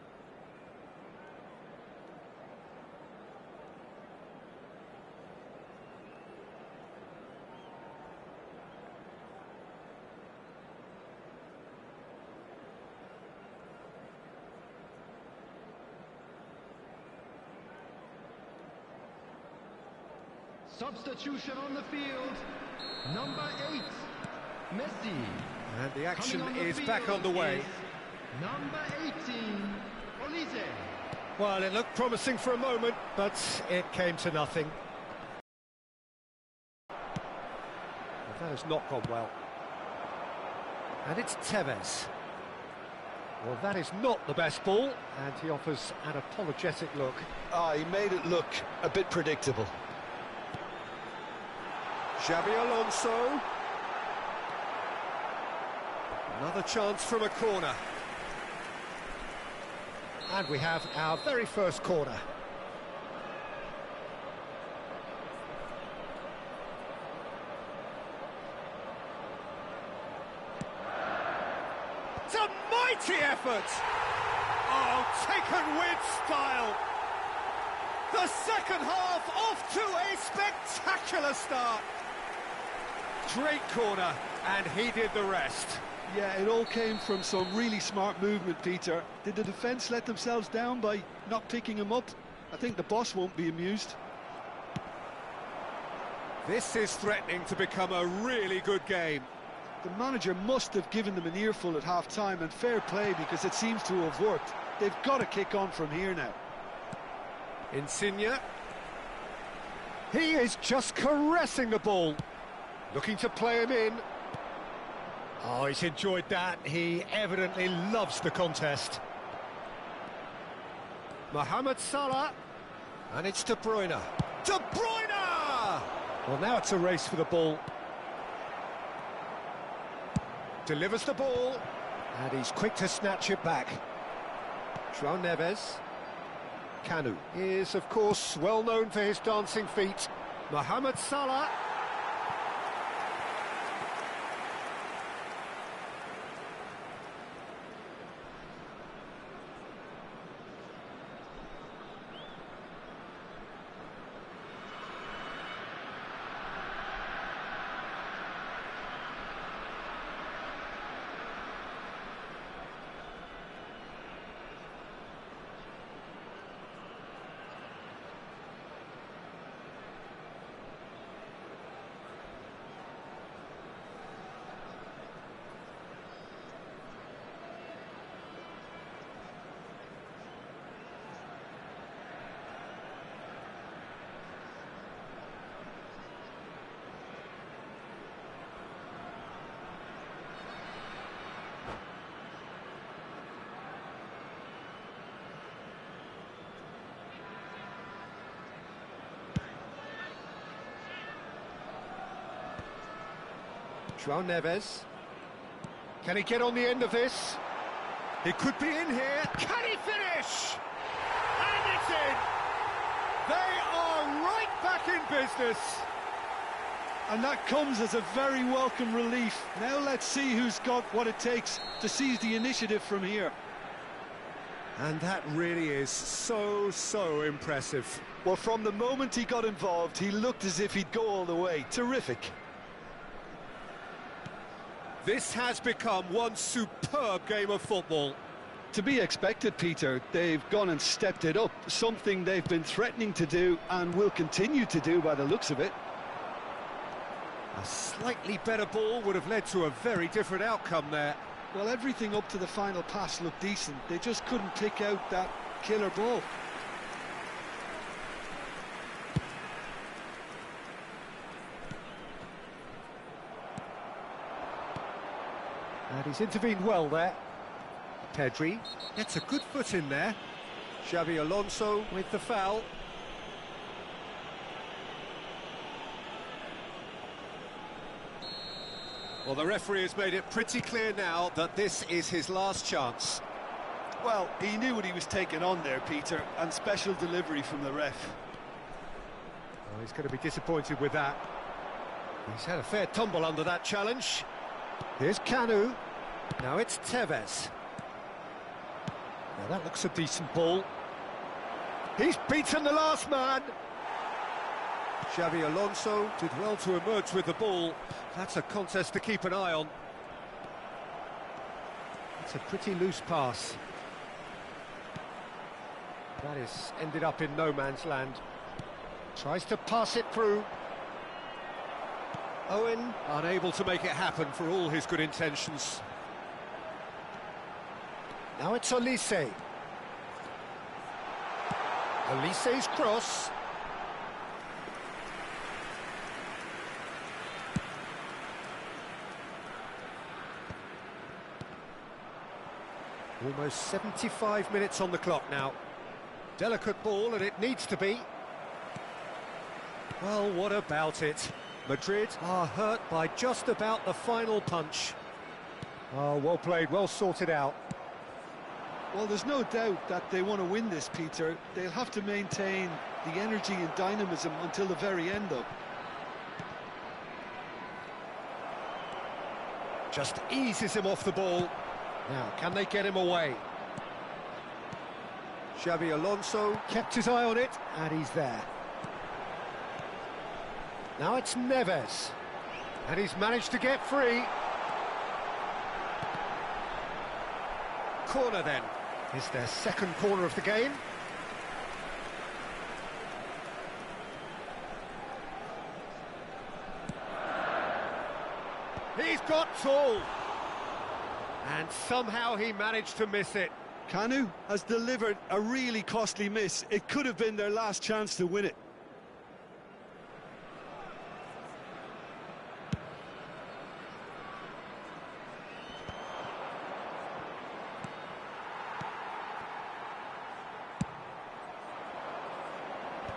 S3: Substitution on the field. Number 8, Messi.
S1: And the action is back on the way.
S3: Number 18, Olise.
S1: Well, it looked promising for a moment, but it came to nothing. Well, that has not gone well. And it's Tevez. Well, that is not the best ball, and he offers an apologetic look.
S2: He made it look a bit predictable.
S1: Xabi Alonso. Another chance from a corner. And we have our very first corner. It's a mighty effort! Oh, taken with style! The second half off to a spectacular start! Great corner, and he did the rest.
S4: Yeah, it all came from some really smart movement, Peter. Did the defence let themselves down by not picking him up? I think the boss won't be amused.
S1: This is threatening to become a really good game.
S4: The manager must have given them an earful at half-time, and fair play, because it seems to have worked. They've got to kick on from here now.
S1: Insigne. He is just caressing the ball. Looking to play him in. Oh, he's enjoyed that. He evidently loves the contest. Mohamed Salah. And it's De Bruyne. De Bruyne! Well, now it's a race for the ball. Delivers the ball. And he's quick to snatch it back. João Neves. Kanu is, of course, well known for his dancing feet. Mohamed Salah. João Neves. Can he get on the end of this? He could be in here. Can he finish? And it's in! They are right back in business.
S4: And that comes as a very welcome relief. Now let's see who's got what it takes to seize the initiative from here.
S1: And that really is so impressive.
S2: Well, from the moment he got involved, he looked as if he'd go all the way. Terrific.
S1: This has become one superb game of football.
S4: To be expected, Peter. They've gone and stepped it up, something they've been threatening to do and will continue to do by the looks of it.
S1: A slightly better ball would have led to a very different outcome there.
S4: Well, everything up to the final pass looked decent. They just couldn't pick out that killer ball.
S1: And he's intervened well there. Pedri gets a good foot in there. Xabi Alonso with the foul. Well, the referee has made it pretty clear now that this is his last chance.
S4: Well, he knew what he was taking on there, Peter, and special delivery from the ref.
S1: Oh, he's going to be disappointed with that. He's had a fair tumble under that challenge. Here's Kanu. Now it's Tevez. Now that looks a decent ball. He's beaten the last man. Xabi Alonso did well to emerge with the ball. That's a contest to keep an eye on. It's a pretty loose pass. That is ended up in no man's land. Tries to pass it through. Owen unable to make it happen for all his good intentions. Now it's Olise. Olise's cross. Almost 75 minutes on the clock now. Delicate ball, and it needs to be. Well, what about it? Madrid are hurt by just about the final punch. Oh, well played, well sorted out.
S4: Well, there's no doubt that they want to win this, Peter. They'll have to maintain the energy and dynamism until the very end, though.
S1: Just eases him off the ball. Now, can they get him away? Xabi Alonso kept his eye on it, and he's there. Now it's Neves, and he's managed to get free. Corner then. Is their second corner of the game. He's got tall. And somehow he managed to miss it.
S4: Kanu has delivered a really costly miss. It could have been their last chance to win it.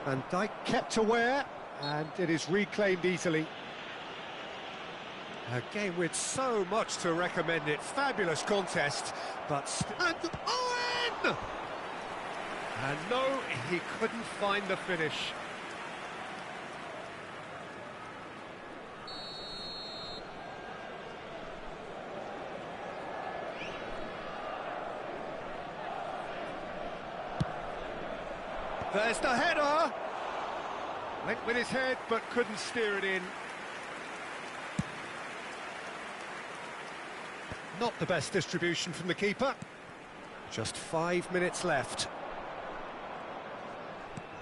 S1: Van Dijk kept aware, and it is reclaimed easily. A game with so much to recommend it. Fabulous contest, but... And Owen! And no, he couldn't find the finish. There's the header! Went with his head, but couldn't steer it in. Not the best distribution from the keeper. Just 5 minutes left.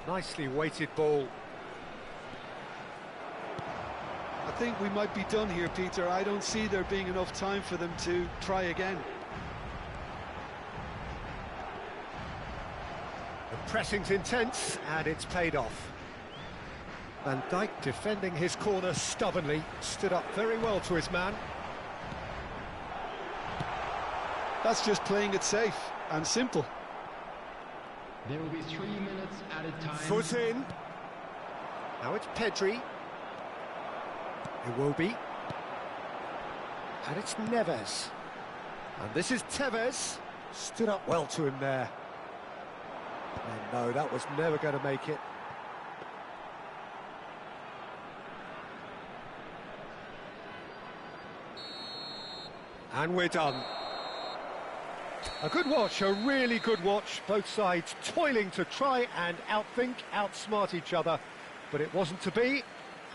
S1: Nicely weighted ball.
S4: I think we might be done here, Peter. I don't see there being enough time for them to try again.
S1: The pressing's intense, and it's paid off. Van Dijk defending his corner stubbornly, stood up very well to his man.
S4: That's just playing it safe and simple.
S3: There will be 3 minutes at a time.
S1: Foot in. Now it's Pedri. Iwobi. And it's Neves. And this is Tevez. Stood up well to him there. And no, that was never going to make it. And we're done. A good watch, a really good watch. Both sides toiling to try and outthink, outsmart each other. But it wasn't to be,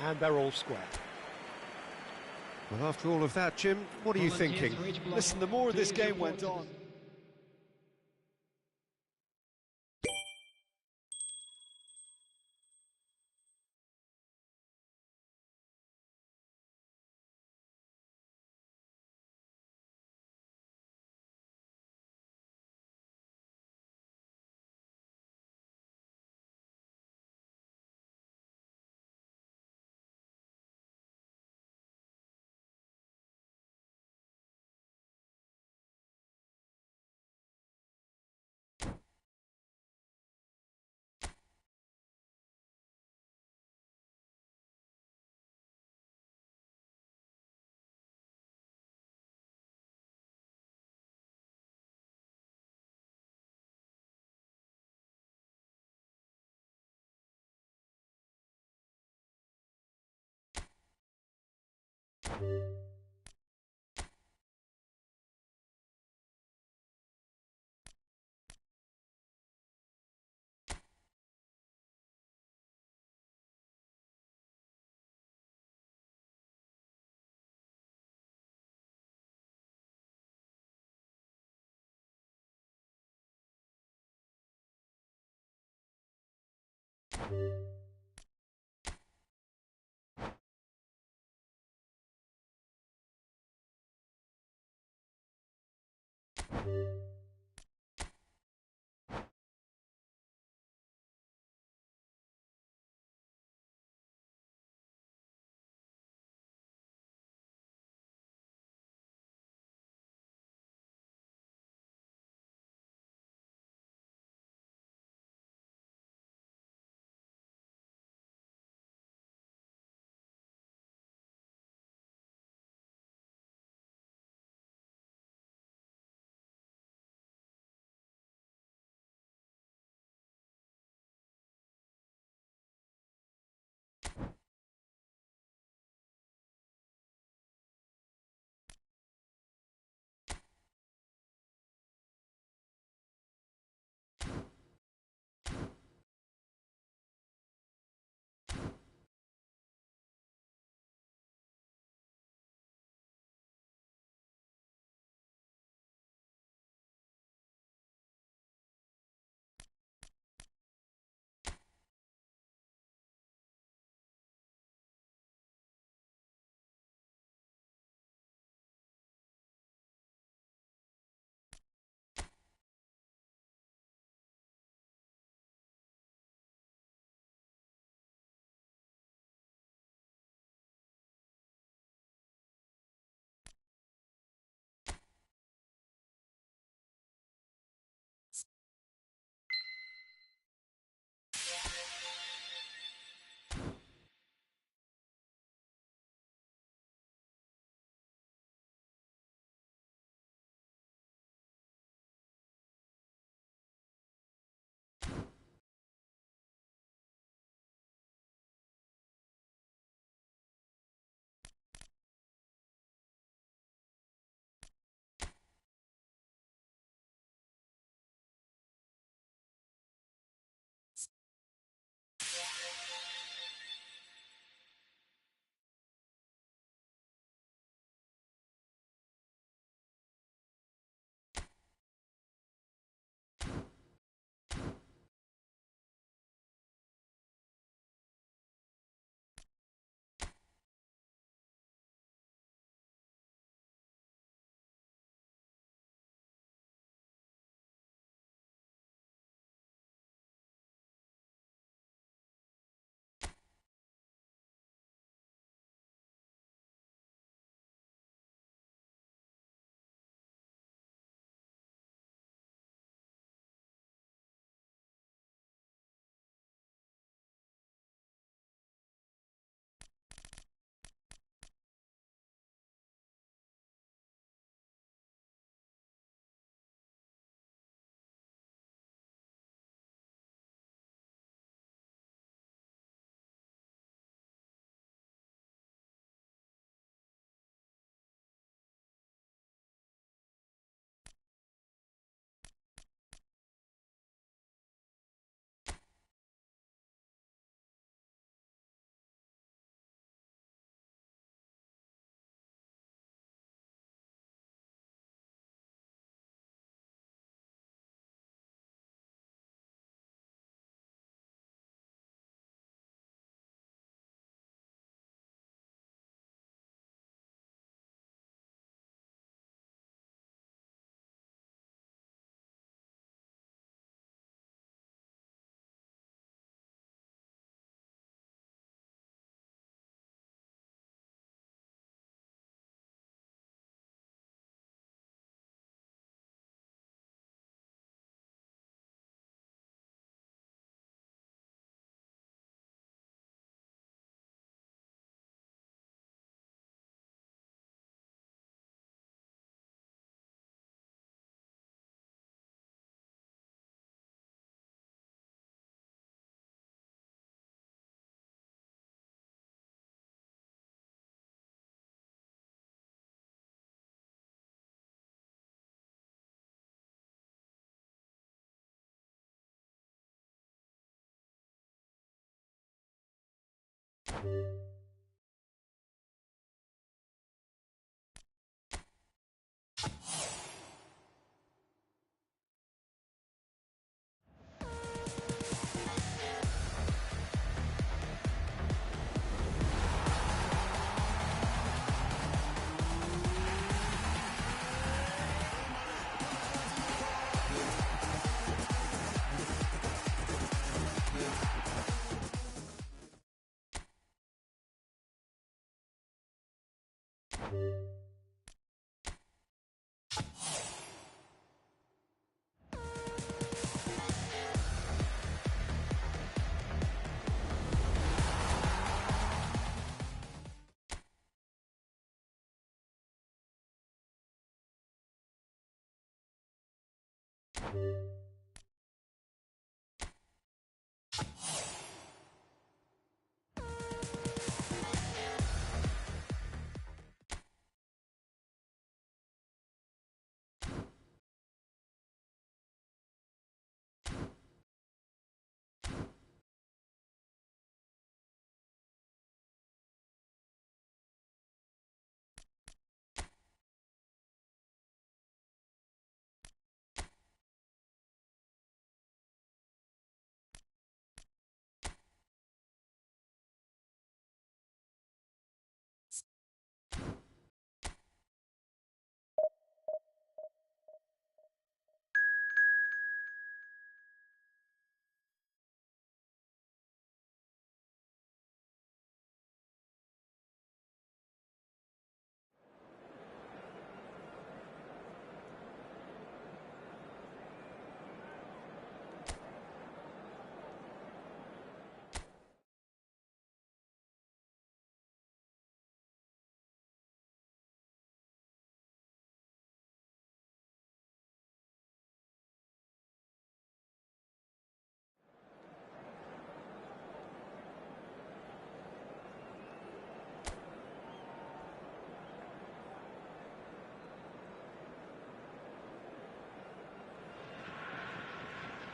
S1: and they're all square. Well, after all of that, Jim, what are you thinking?
S4: Listen, the more this game went on...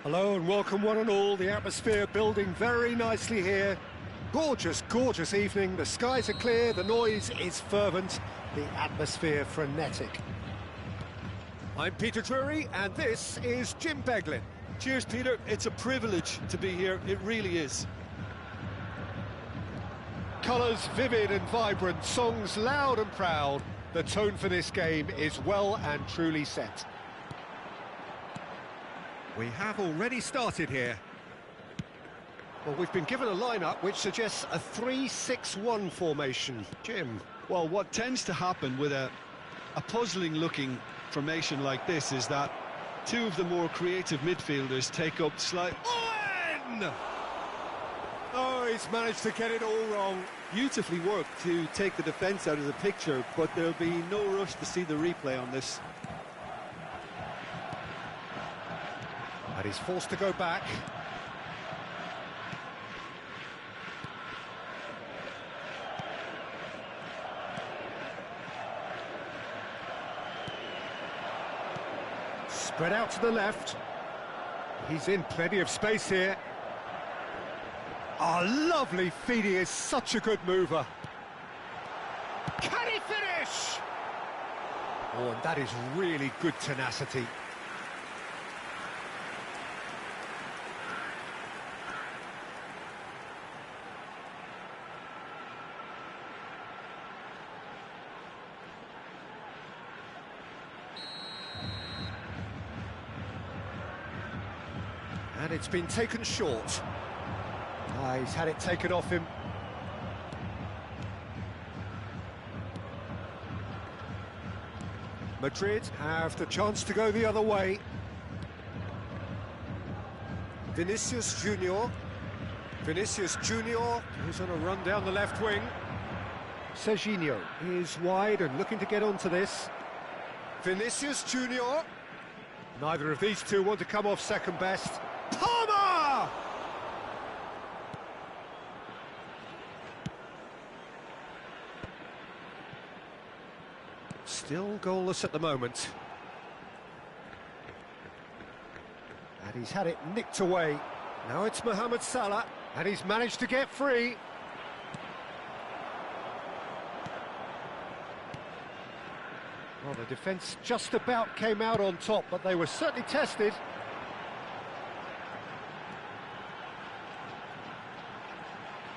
S1: Hello and welcome one and all. The atmosphere building very nicely here. Gorgeous, gorgeous evening. The skies are clear, the noise is fervent, the atmosphere frenetic. I'm Peter Drury and this is Jim Beglin.
S2: Cheers, Peter. It's a privilege to be here. It really is.
S1: Colours vivid and vibrant, songs loud and proud. The tone for this game is well and truly set. We have already started here. Well, we've been given a lineup which suggests a 3-6-1 formation. Jim?
S2: Well, what tends to happen with a puzzling-looking formation like this is that two of the more creative midfielders take up slight...
S1: Owen! Oh, he's managed to get it all wrong.
S4: Beautifully worked to take the defence out of the picture, but there'll be no rush to see the replay on this.
S1: And he's forced to go back. Spread out to the left. He's in plenty of space here. Oh, lovely feed. He is such a good mover. Can he finish? Oh, and that is really good tenacity. And it's been taken short. He's had it taken off him. Madrid have the chance to go the other way. Vinicius Junior. Vinicius Junior, who's on a run down the left wing. Serginho is wide and looking to get onto this. Vinicius Junior. Neither of these two want to come off second best. Palmer! Still goalless at the moment. And he's had it nicked away. Now it's Mohamed Salah, and he's managed to get free. Well, the defence just about came out on top, but they were certainly tested.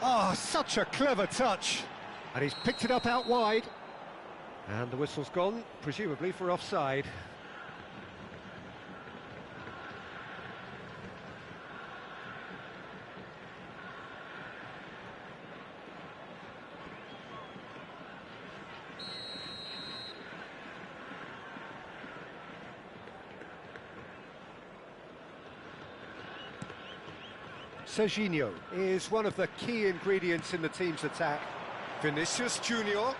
S1: Ah, such a clever touch. And he's picked it up out wide. And the whistle's gone, presumably for offside. Serginho is one of the key ingredients in the team's attack. Vinicius Junior.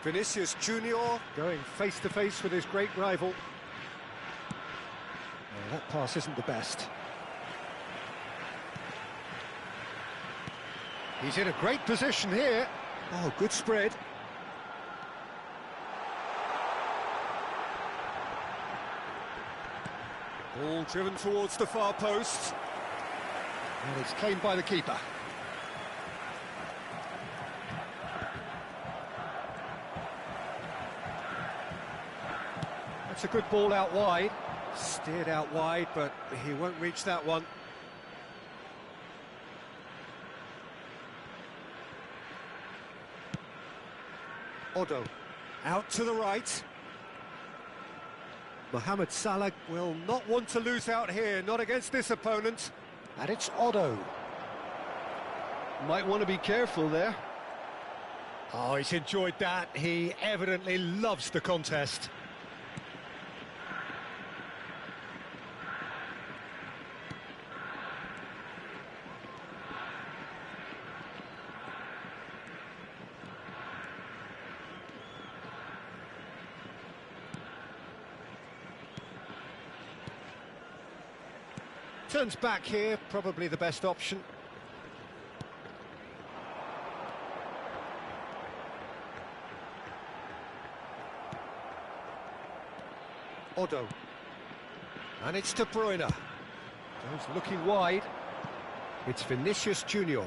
S1: Vinicius Junior going face-to-face with his great rival. Oh, that pass isn't the best. He's in a great position here. Oh, good spread. Ball driven towards the far post. And it's claimed by the keeper. That's a good ball out wide. Steered out wide, but he won't reach that one. Odo, out to the right. Mohamed Salah will not want to lose out here, not against this opponent. And it's Odo.
S4: Might want to be careful there.
S1: Oh, he's enjoyed that. He evidently loves the contest. Turns back here, probably the best option. Odo. And it's De Bruyne. Goes looking wide. It's Vinicius Junior.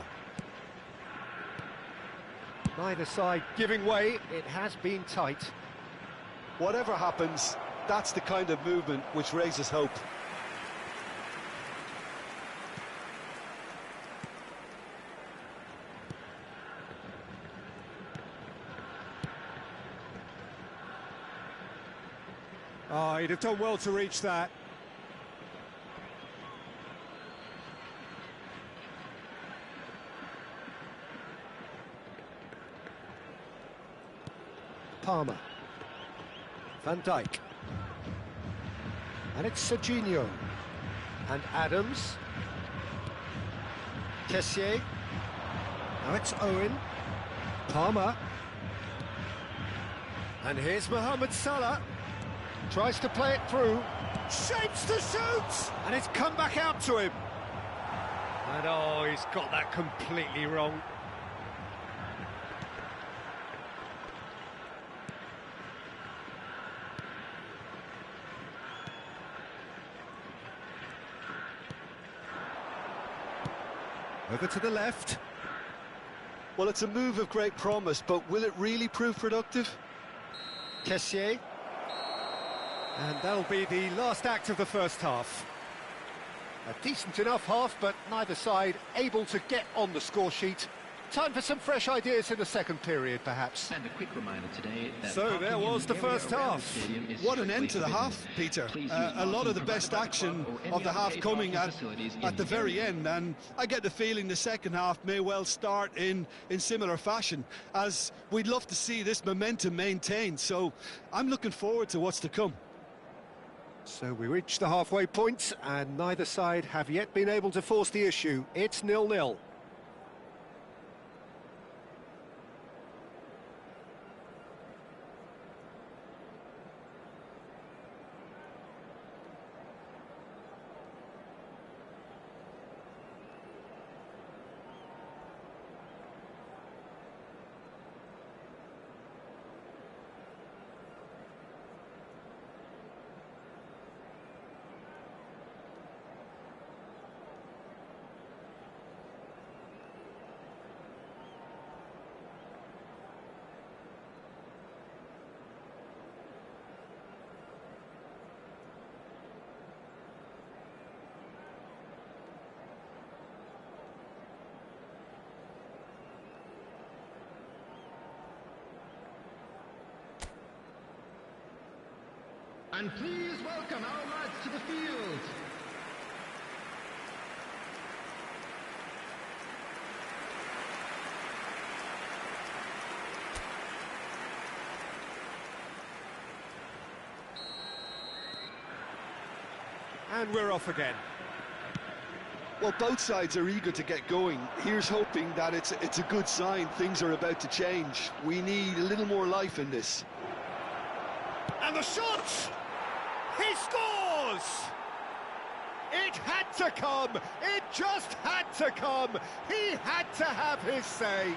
S1: Neither side giving way. It has been tight.
S2: Whatever happens, that's the kind of movement which raises hope.
S1: Oh, he'd have done well to reach that. Palmer. Van Dijk. And it's Serginho. And Adams. Kessié. Now it's Owen. Palmer. And here's Mohamed Salah. Tries to play it through, shapes to shoot, and it's come back out to him. And oh, he's got that completely wrong. Over to the left.
S2: Well, it's a move of great promise, but will it really prove productive?
S1: Kessié. And that'll be the last act of the first half. A decent enough half, but neither side able to get on the score sheet. Time for some fresh ideas in the second period, perhaps.
S5: And a quick reminder today that
S1: so there was the first half.
S4: What an end to the half, Peter. A lot of the best action of the half coming at the very end, and I get the feeling the second half may well start in similar fashion, as we'd love to see this momentum maintained. So I'm looking forward to what's to come.
S1: So we reach the halfway point, and neither side have yet been able to force the issue. It's 0-0.
S3: And please welcome our lads to the field.
S1: And we're off again.
S4: Well, both sides are eager to get going. Here's hoping that it's a good sign things are about to change. We need a little more life in this.
S1: And the shot! He scores! It had to come! It just had to come! He had to have his say!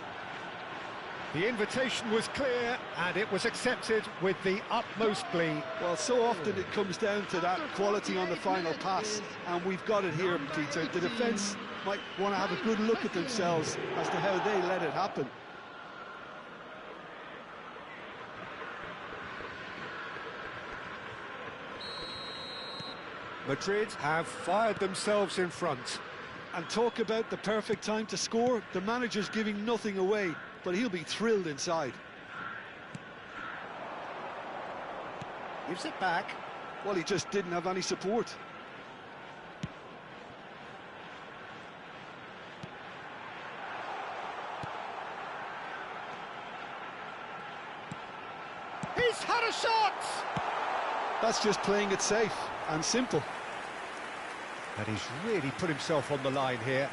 S1: The invitation was clear, and it was accepted with the utmost glee.
S4: Well, so often it comes down to that quality on the final pass, and we've got it here, Peter. The defence might want to have a good look at themselves as to how they let it happen.
S1: Madrid have fired themselves in front.
S4: And talk about the perfect time to score. The manager's giving nothing away, but he'll be thrilled inside.
S1: Gives it back.
S4: Well, he just didn't have any support.
S1: He's had a shot!
S4: That's just playing it safe and simple.
S1: And he's really put himself on the line here.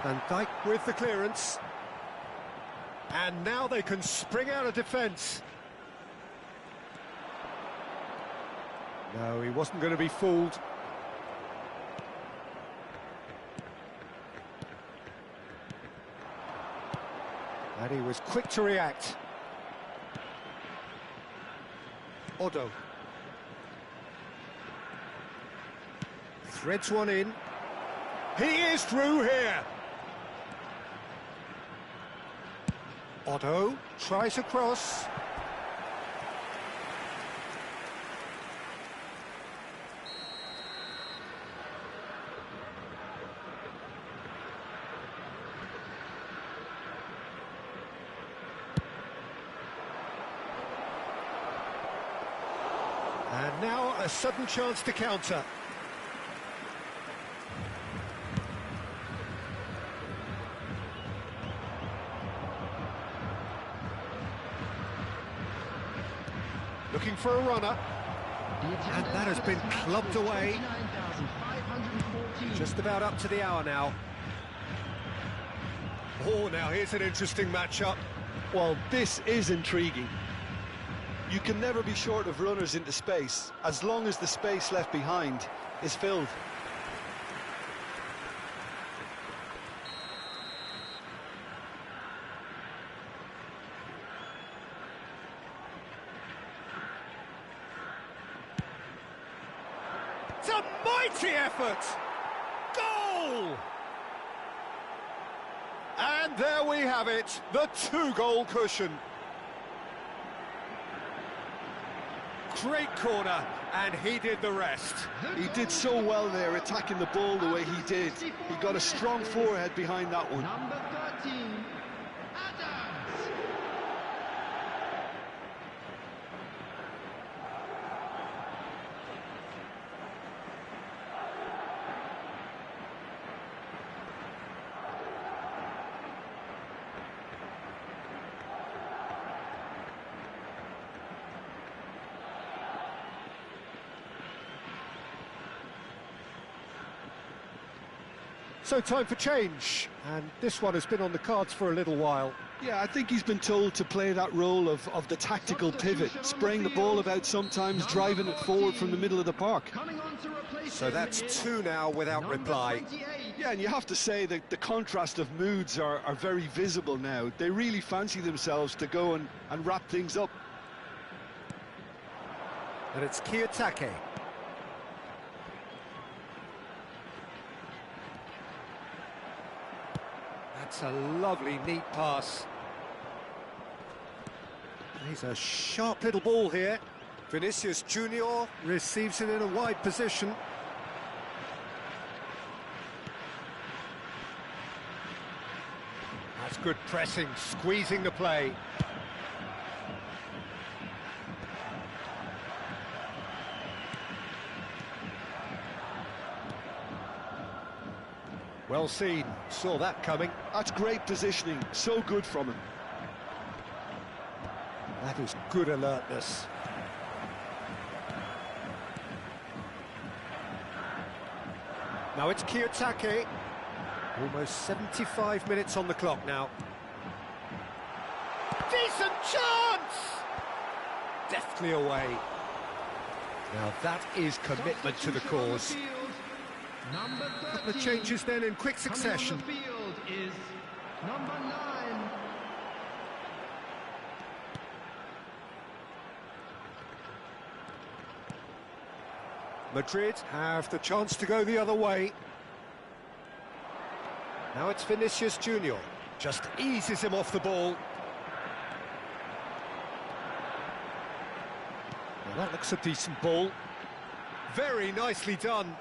S1: Van Dijk with the clearance. And now they can spring out of defence. No, he wasn't going to be fooled. And he was quick to react. Odo. Threads one in. He is through here. Otto tries a cross. And now a sudden chance to counter. Looking for a runner, and that has been clubbed away. Just about up to the hour now. Oh, now here's an interesting matchup.
S4: Well, this is intriguing. You can never be short of runners into space, as long as the space left behind is filled.
S1: It's a mighty effort! Goal! And there we have it, the two-goal cushion. Great corner, and he did the rest.
S4: He did so well there, attacking the ball the way he did. He got a strong forehead behind that one.
S3: Number 13, Adams.
S1: So time for change, and this one has been on the cards for a little while.
S4: Yeah, I think he's been told to play that role of the tactical pivot, spraying the ball about sometimes, driving it forward from the middle of the park.
S1: So that's two now without reply.
S4: Yeah, and you have to say that the contrast of moods are very visible now. They really fancy themselves to go and wrap things up.
S1: And it's Kiyotake. That's a lovely, neat pass. He's a sharp little ball here. Vinicius Junior receives it in a wide position. That's good pressing, squeezing the play. Well seen, saw that coming.
S2: That's great positioning, so good from him.
S1: That is good alertness. Now it's Kiyotake. Almost 75 minutes on the clock now. Decent chance! Deftly away. Now that is commitment to the cause. A couple of changes then in quick succession.
S3: Coming on the field is number 9.
S1: Madrid have the chance to go the other way. Now it's Vinicius Junior. Just eases him off the ball. Well, that looks a decent ball. Very nicely done.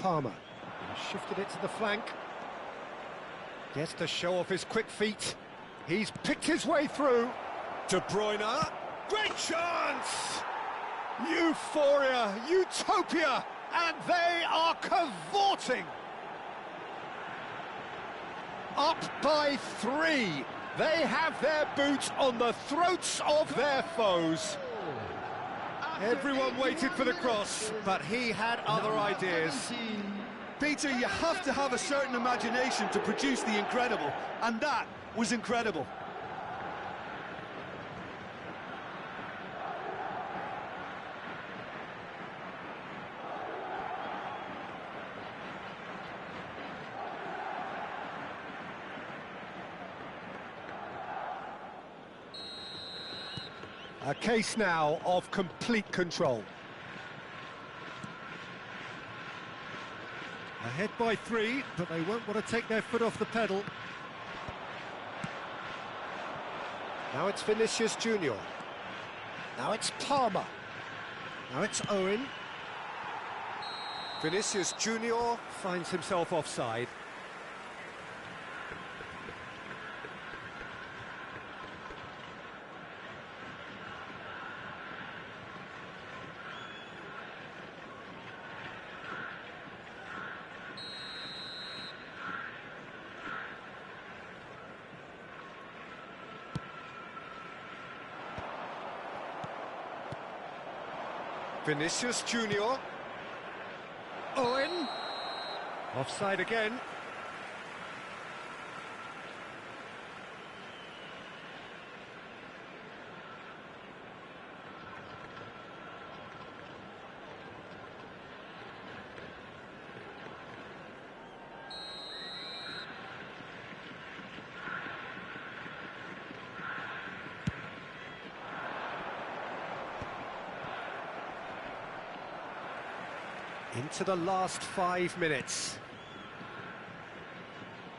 S1: Palmer shifted it to the flank. Gets to show off his quick feet. He's picked his way through. De Bruyne, great chance! Euphoria, utopia, and they are cavorting. Up by 3. They have their boots on the throats of their foes. Everyone waited for the cross, but he had other ideas.
S4: Peter, you have to have a certain imagination to produce the incredible, and that was incredible.
S1: A case now of complete control. Ahead by 3, but they won't want to take their foot off the pedal. Now it's Vinicius Junior. Now it's Palmer. Now it's Owen. Vinicius Junior finds himself offside. Vinicius Junior. Owen. Offside again. Into the last 5 minutes.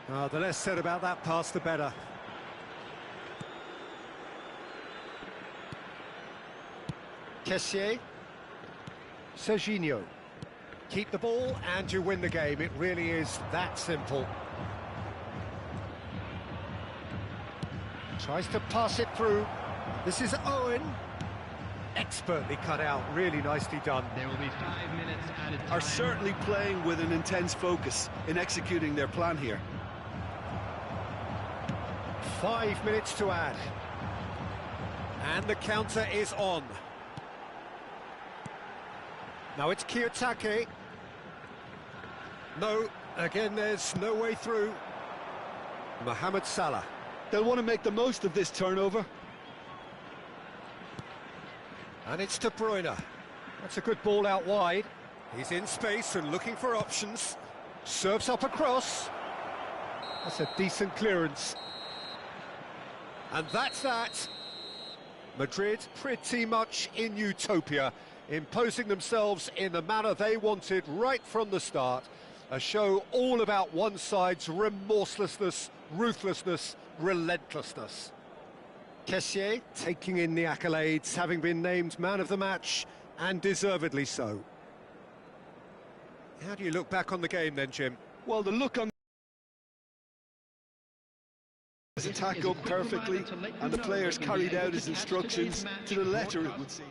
S1: The less said about that pass, the better. Kessié. Serginho. Keep the ball and you win the game. It really is that simple. Tries to pass it through. This is Owen. Expertly cut out, really nicely done.
S3: There will be 5 minutes added time.
S4: Are certainly playing with an intense focus in executing their plan here.
S1: 5 minutes to add. And the counter is on. Now it's Kiyotake. No, again there's no way through. Mohamed Salah.
S2: They'll want to make the most of this turnover.
S1: And it's De Bruyne. That's a good ball out wide. He's in space and looking for options. Serves up across. That's a decent clearance. And that's that. Madrid pretty much in utopia, imposing themselves in the manner they wanted right from the start. A show all about one side's remorselessness, ruthlessness, relentlessness. Kessié taking in the accolades, having been named man of the match, and deservedly so. How do you look back on the game then, Jim?
S4: Well, the look on his attack up perfectly, and the players carried out his instructions to the letter, it would seem.